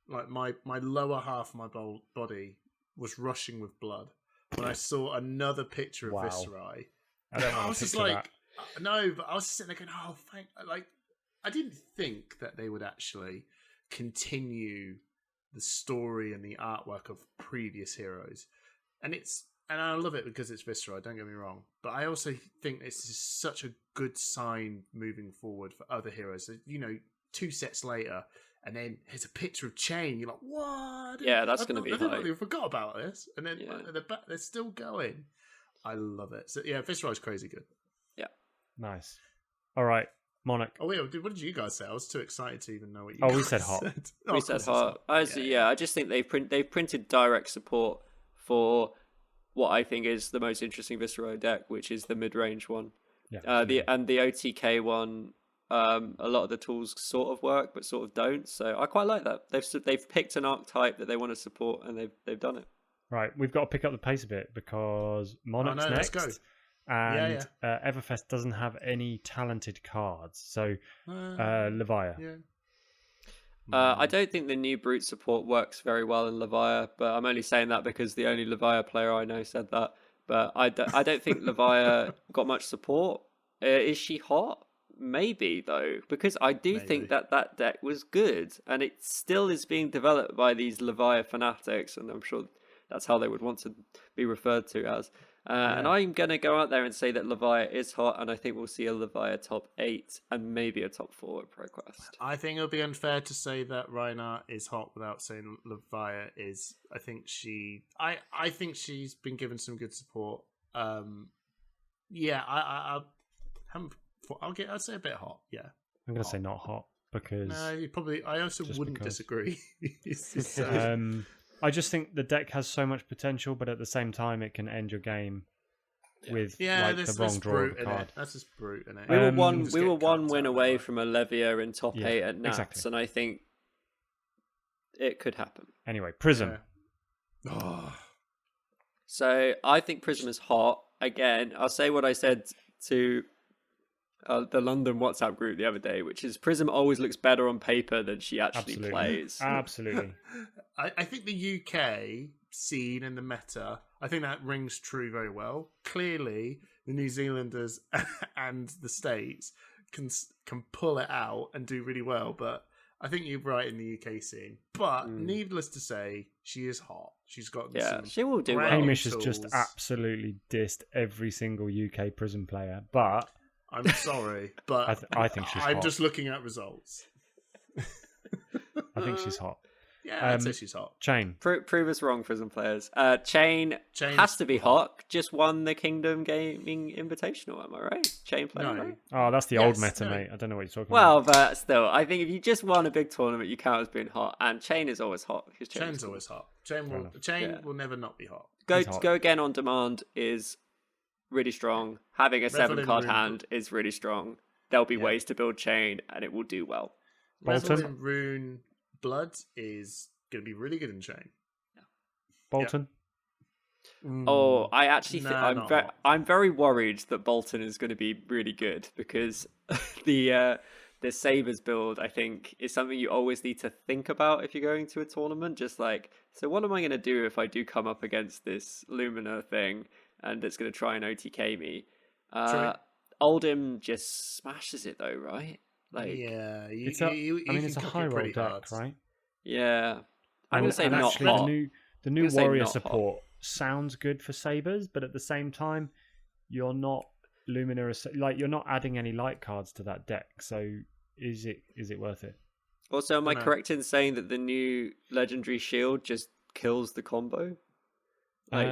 Speaker 1: like my lower half of my body was rushing with blood when I saw another picture of Viserai. I was just like, no, but I was sitting there going, oh, I didn't think that they would actually continue the story and the artwork of previous heroes. And I love it because it's Viserai, don't get me wrong. But I also think this is such a good sign moving forward for other heroes. So, 2 sets later, and then here's a picture of Chain. You're like, what?
Speaker 2: Yeah, that's going to be
Speaker 1: hype. I forgot about this. And then they're still going. I love it. So, yeah, Viserai's crazy good.
Speaker 2: Yeah.
Speaker 3: Nice. All right. Monarch.
Speaker 1: Oh, wait, what did you guys say? I was too excited to even know what you
Speaker 3: we said hot.
Speaker 2: We said hot. I just think they've printed direct support for what I think is the most interesting Viserai deck, which is the mid-range one.
Speaker 3: Yeah.
Speaker 2: The OTK one, a lot of the tools sort of work, but sort of don't. So I quite like that. They've picked an archetype that they want to support, and they've done it.
Speaker 3: Right, we've got to pick up the pace a bit because Monarch's next.
Speaker 1: Let's go.
Speaker 3: And Everfest doesn't have any talented cards, so Levia.
Speaker 1: Yeah.
Speaker 2: I don't think the new Brute support works very well in Levia, but I'm only saying that because the only Levia player I know said that. But I don't think Levia got much support. Is she hot? Maybe, though, because I do think that deck was good, and it still is being developed by these Levia fanatics, and I'm sure that's how they would want to be referred to as. And I'm going to go out there and say that Levia is hot, and I think we'll see a Levia top 8 and maybe a top 4 at ProQuest.
Speaker 1: I think it would be unfair to say that Reinhardt is hot without saying Levia is. I think she's been given some good support. I'd say a bit hot. Yeah,
Speaker 3: I'm going to say not hot because
Speaker 1: no, you probably. I also wouldn't disagree.
Speaker 3: I just think the deck has so much potential, but at the same time, it can end your game with the wrong draw of the card.
Speaker 1: That's just brute, isn't it?
Speaker 2: We were one win away from a Levia in top 8 at Nats, and I think it could happen.
Speaker 3: Anyway, Prism.
Speaker 1: Yeah. Oh.
Speaker 2: So I think Prism is hot. Again, I'll say what I said to the London WhatsApp group the other day, which is Prism always looks better on paper than she actually plays.
Speaker 3: Absolutely.
Speaker 1: I think the UK scene and the meta, I think that rings true very well. Clearly, the New Zealanders and the States can pull it out and do really well, but I think you're right in the UK scene. But needless to say, she is hot. She's got some
Speaker 2: she will do well.
Speaker 3: Hamish has just absolutely dissed every single UK Prism player, but
Speaker 1: I'm sorry, but
Speaker 3: I think she's hot.
Speaker 1: I'm just looking at results.
Speaker 3: I think she's hot.
Speaker 1: Yeah, I'd say she's hot.
Speaker 3: Chain.
Speaker 2: Prove us wrong, Prism players. Chain has to be hot. Just won the Kingdom Gaming Invitational, am I right? Chain player,
Speaker 1: No.
Speaker 2: right?
Speaker 3: Oh, that's the old meta, mate. I don't know what you're talking
Speaker 2: Well,
Speaker 3: about.
Speaker 2: but still, I think if you just won a big tournament, you count as being hot. And Chain is always hot. Because
Speaker 1: Chain's always hot. Chain will never not be hot.
Speaker 2: Go again on demand is really strong. Having a
Speaker 1: Revel
Speaker 2: 7-card
Speaker 1: in
Speaker 2: hand is really strong. There'll be ways to build Chain, and it will do well.
Speaker 3: Bolton?
Speaker 1: Revel in Rune Blood is going to be really good in Chain.
Speaker 3: Bolton?
Speaker 2: Oh, I actually think
Speaker 1: not
Speaker 2: I'm very worried that Bolton is going to be really good because the Sabres build, I think, is something you always need to think about if you're going to a tournament. Just like, so what am I going to do if I do come up against this Lumina thing and it's going to try and OTK me? Oldhim just smashes it though, right? Like,
Speaker 1: yeah,
Speaker 3: it's a high roll deck, right?
Speaker 2: Yeah, I'm going to say not
Speaker 3: actually,
Speaker 2: hot.
Speaker 3: The new
Speaker 2: I'm gonna say
Speaker 3: warrior
Speaker 2: not
Speaker 3: support sounds good for Sabres, but at the same time, you're not Luminous, like you're not adding any light cards to that deck. So is it worth it?
Speaker 2: Also, am I correct in saying that the new legendary shield just kills the combo? Like,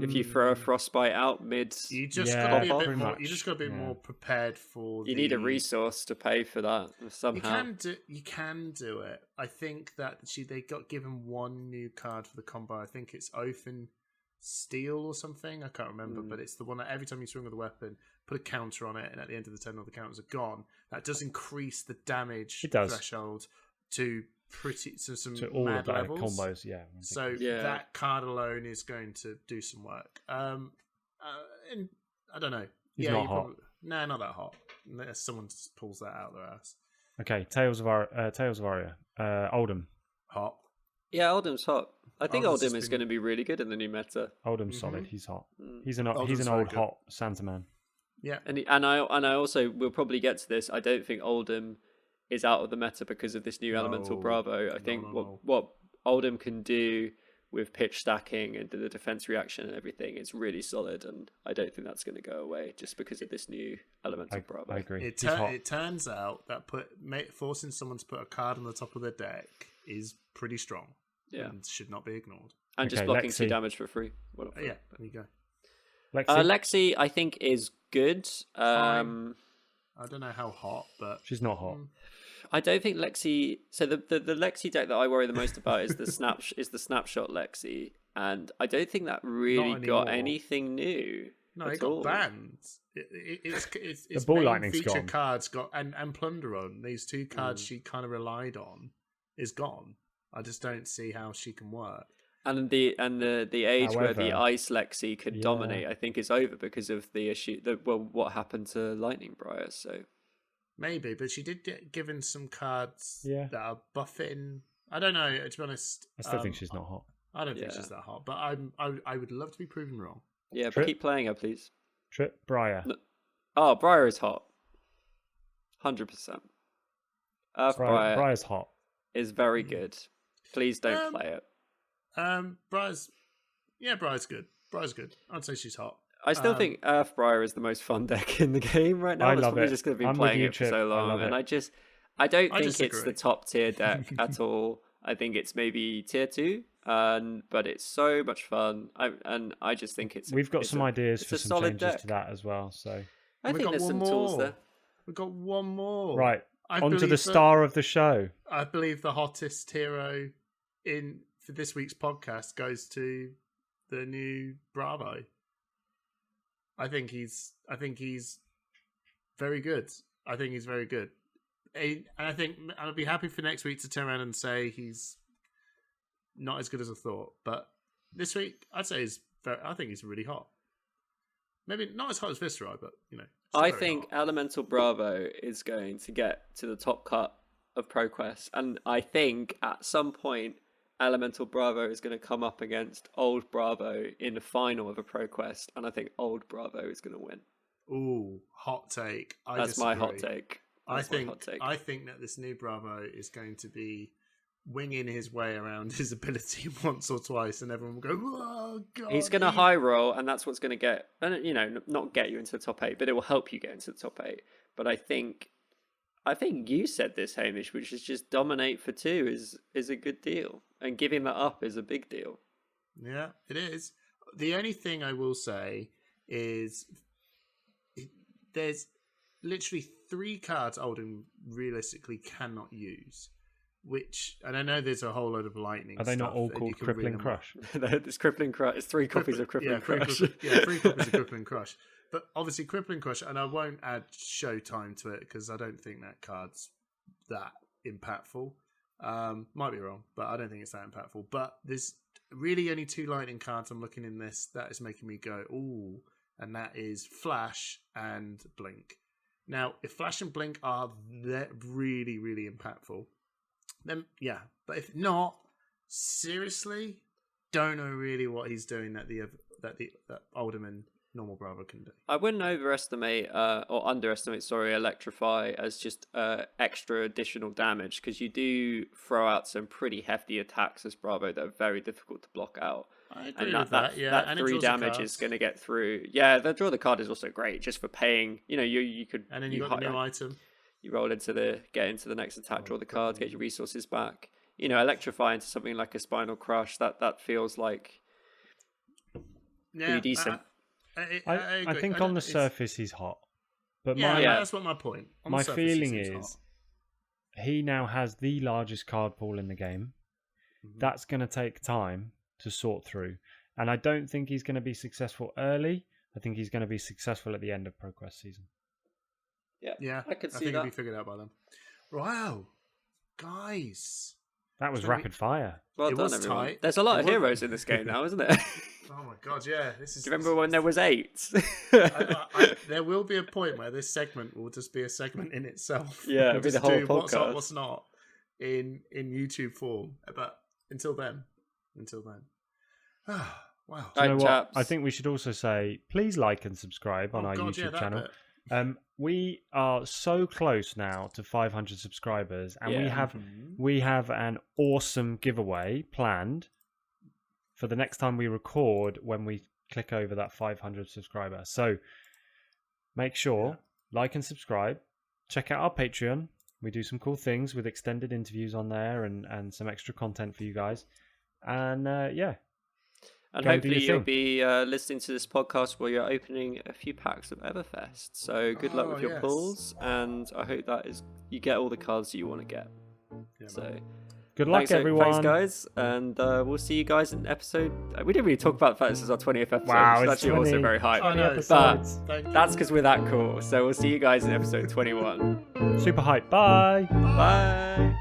Speaker 2: if you throw a frostbite out mid,
Speaker 1: you just got to be a bit more. You just got to be more prepared for.
Speaker 2: You need a resource to pay for that somehow.
Speaker 1: You can do it. I think that they got given one new card for the combo. I think it's Oath and Steel or something. I can't remember, but it's the one that every time you swing with a weapon, put a counter on it, and at the end of the turn, all the counters are gone. That does increase the damage threshold to some
Speaker 3: all
Speaker 1: mad
Speaker 3: of that
Speaker 1: levels.
Speaker 3: Combos, yeah.
Speaker 1: So that card alone is going to do some work. And I don't know.
Speaker 3: He's not hot.
Speaker 1: Nah, not that hot. Unless someone pulls that out of their ass.
Speaker 3: Okay, Tales of Aria. Oldhim.
Speaker 1: Hot.
Speaker 2: Yeah, Oldhim's hot. I think Oldhim is going to be really good in the new meta.
Speaker 3: Oldhim's solid. He's hot. He's an old hot Santa man.
Speaker 1: Yeah,
Speaker 2: and I also will probably get to this. I don't think Oldhim is out of the meta because of this new Elemental Bravo. I think what Oldhim can do with pitch stacking and the defense reaction and everything is really solid, and I don't think that's going to go away just because of this new Elemental Bravo.
Speaker 3: I agree.
Speaker 1: It turns out that forcing someone to put a card on the top of their deck is pretty strong.
Speaker 2: Yeah,
Speaker 1: and should not be ignored.
Speaker 2: And just blocking 2 damage for free.
Speaker 1: Yeah, there you go.
Speaker 2: Lexi, I think, is good.
Speaker 1: I don't know how hot, but
Speaker 3: she's not hot.
Speaker 2: I don't think Lexi. So the Lexi deck that I worry the most about is the snapshot Lexi, and I don't think that really got anything new.
Speaker 1: No, it got banned. It's
Speaker 3: the ball lightning's
Speaker 1: feature
Speaker 3: gone.
Speaker 1: Cards got and Plunder on these 2 cards she kind of relied on is gone. I just don't see how she can work.
Speaker 2: And the age where the Ice Lexi could dominate, I think, is over because of the issue what happened to Lightning Briar. So
Speaker 1: maybe, but she did get given some cards that are buffing. I don't know. To be honest,
Speaker 3: I still think she's not hot.
Speaker 1: I don't think she's that hot, but I would love to be proven wrong.
Speaker 2: Yeah, but keep playing her, please.
Speaker 3: Tripp, Briar.
Speaker 2: Oh, Briar is hot. 100%.
Speaker 3: Briar's hot.
Speaker 2: Is very good. Please don't play it.
Speaker 1: Briar's good. Briar's good. I'd say she's hot.
Speaker 2: I still think Earth Briar is the most fun deck in the game right now.
Speaker 3: I
Speaker 2: it's
Speaker 3: love
Speaker 2: probably
Speaker 3: it.
Speaker 2: just going to be
Speaker 3: I'm
Speaker 2: playing
Speaker 3: with you,
Speaker 2: it for so long, and I don't think it's the top tier deck at all. I think it's maybe tier 2, but it's so much fun. I just think
Speaker 3: We've got some ideas for some changes to that as well. So
Speaker 2: I think there's some tools there.
Speaker 1: We've got one more.
Speaker 3: Right. On to the star of the show.
Speaker 1: I believe the hottest hero for this week's podcast goes to the new Bravo. I think he's very good. I think he's very good. And I think I'll be happy for next week to turn around and say he's not as good as I thought. But this week, I'd say I think he's really hot. Maybe not as hot as Viscerai, but
Speaker 2: I think Elemental Bravo is going to get to the top cut of ProQuest, and I think at some point Elemental Bravo is going to come up against Old Bravo in the final of a ProQuest, and I think Old Bravo is going to win.
Speaker 1: Ooh, hot take.
Speaker 2: That's my hot take.
Speaker 1: I think that this new Bravo is going to be winging his way around his ability once or twice, and everyone will go, "Oh God!"
Speaker 2: He's going to high roll, and that's what's going to get, and not get you into the top 8, but it will help you get into the top 8. But I think I think you said this, Hamish, which is just dominate for 2 is a good deal, and giving that up is a big deal.
Speaker 1: Yeah, it is. The only thing I will say is there's literally 3 cards Oldham realistically cannot use. Which, and I know there's a whole load of lightning.
Speaker 3: Are they not all
Speaker 1: stuff, and
Speaker 3: called
Speaker 1: you can
Speaker 3: Crippling
Speaker 1: read them
Speaker 3: Crush?
Speaker 2: It's Crippling Crush. It's 3 copies of Crippling Crush.
Speaker 1: 3 copies of Crippling Crush. But obviously, Crippling Crush, and I won't add Showtime to it because I don't think that card's that impactful. Might be wrong, but I don't think it's that impactful. But there's really only 2 lightning cards I'm looking in this that is making me go, ooh, and that is Flash and Blink. Now, if Flash and Blink are really, really impactful, then yeah. But if not, seriously, don't know really what he's doing that Oldham and normal Bravo can do.
Speaker 2: I wouldn't overestimate or underestimate, Electrify as just extra additional damage, because you do throw out some pretty hefty attacks as Bravo that are very difficult to block out.
Speaker 1: I agree
Speaker 2: and
Speaker 1: with that. Yeah,
Speaker 2: that
Speaker 1: and
Speaker 2: 3 damage is going to get through. Yeah, the draw the card is also great just for paying. You know, you could,
Speaker 1: and then you got the new item.
Speaker 2: You roll get into the next attack, draw the card, get your resources back. You know, electrify into something like a Spinal Crush. That feels like pretty decent.
Speaker 3: I think on the surface he's hot, but
Speaker 1: that's what my point.
Speaker 3: My feeling is he now has the largest card pool in the game. Mm-hmm. That's going to take time to sort through, and I don't think he's going to be successful early. I think he's going to be successful at the end of ProQuest season.
Speaker 2: Yeah, I could see
Speaker 1: think
Speaker 2: that.
Speaker 1: It'll be figured out by then. Wow, guys,
Speaker 3: that was rapid fire.
Speaker 2: Well done, everyone. Tight. There's a lot of heroes in this game now, isn't there?
Speaker 1: Oh my god, yeah. Do
Speaker 2: you remember when there was 8?
Speaker 1: There will be a point where this segment will just be a segment in itself.
Speaker 2: Yeah, it'll be the whole podcast.
Speaker 1: What's up, what's not in YouTube form. But until then. Wow.
Speaker 3: You know what? I think we should also say, please like and subscribe on our YouTube channel. We are so close now to 500 subscribers, and we have an awesome giveaway planned for the next time we record when we click over that 500 subscriber. So make sure, like and subscribe. Check out our Patreon. We do some cool things with extended interviews on there and some extra content for you guys. And
Speaker 2: and hopefully you'll be listening to this podcast while you're opening a few packs of Everfest. So good luck with your pulls, and I hope you get all the cards that you want to get. Yeah, so
Speaker 3: good luck, everyone.
Speaker 2: Thanks, guys, and we'll see you guys in episode. We didn't really talk about the fact this is our 20th episode.
Speaker 3: Wow,
Speaker 2: it's actually also very hype. But that's because we're that cool. So we'll see you guys in episode 21.
Speaker 3: Super hype. Bye.
Speaker 2: Bye.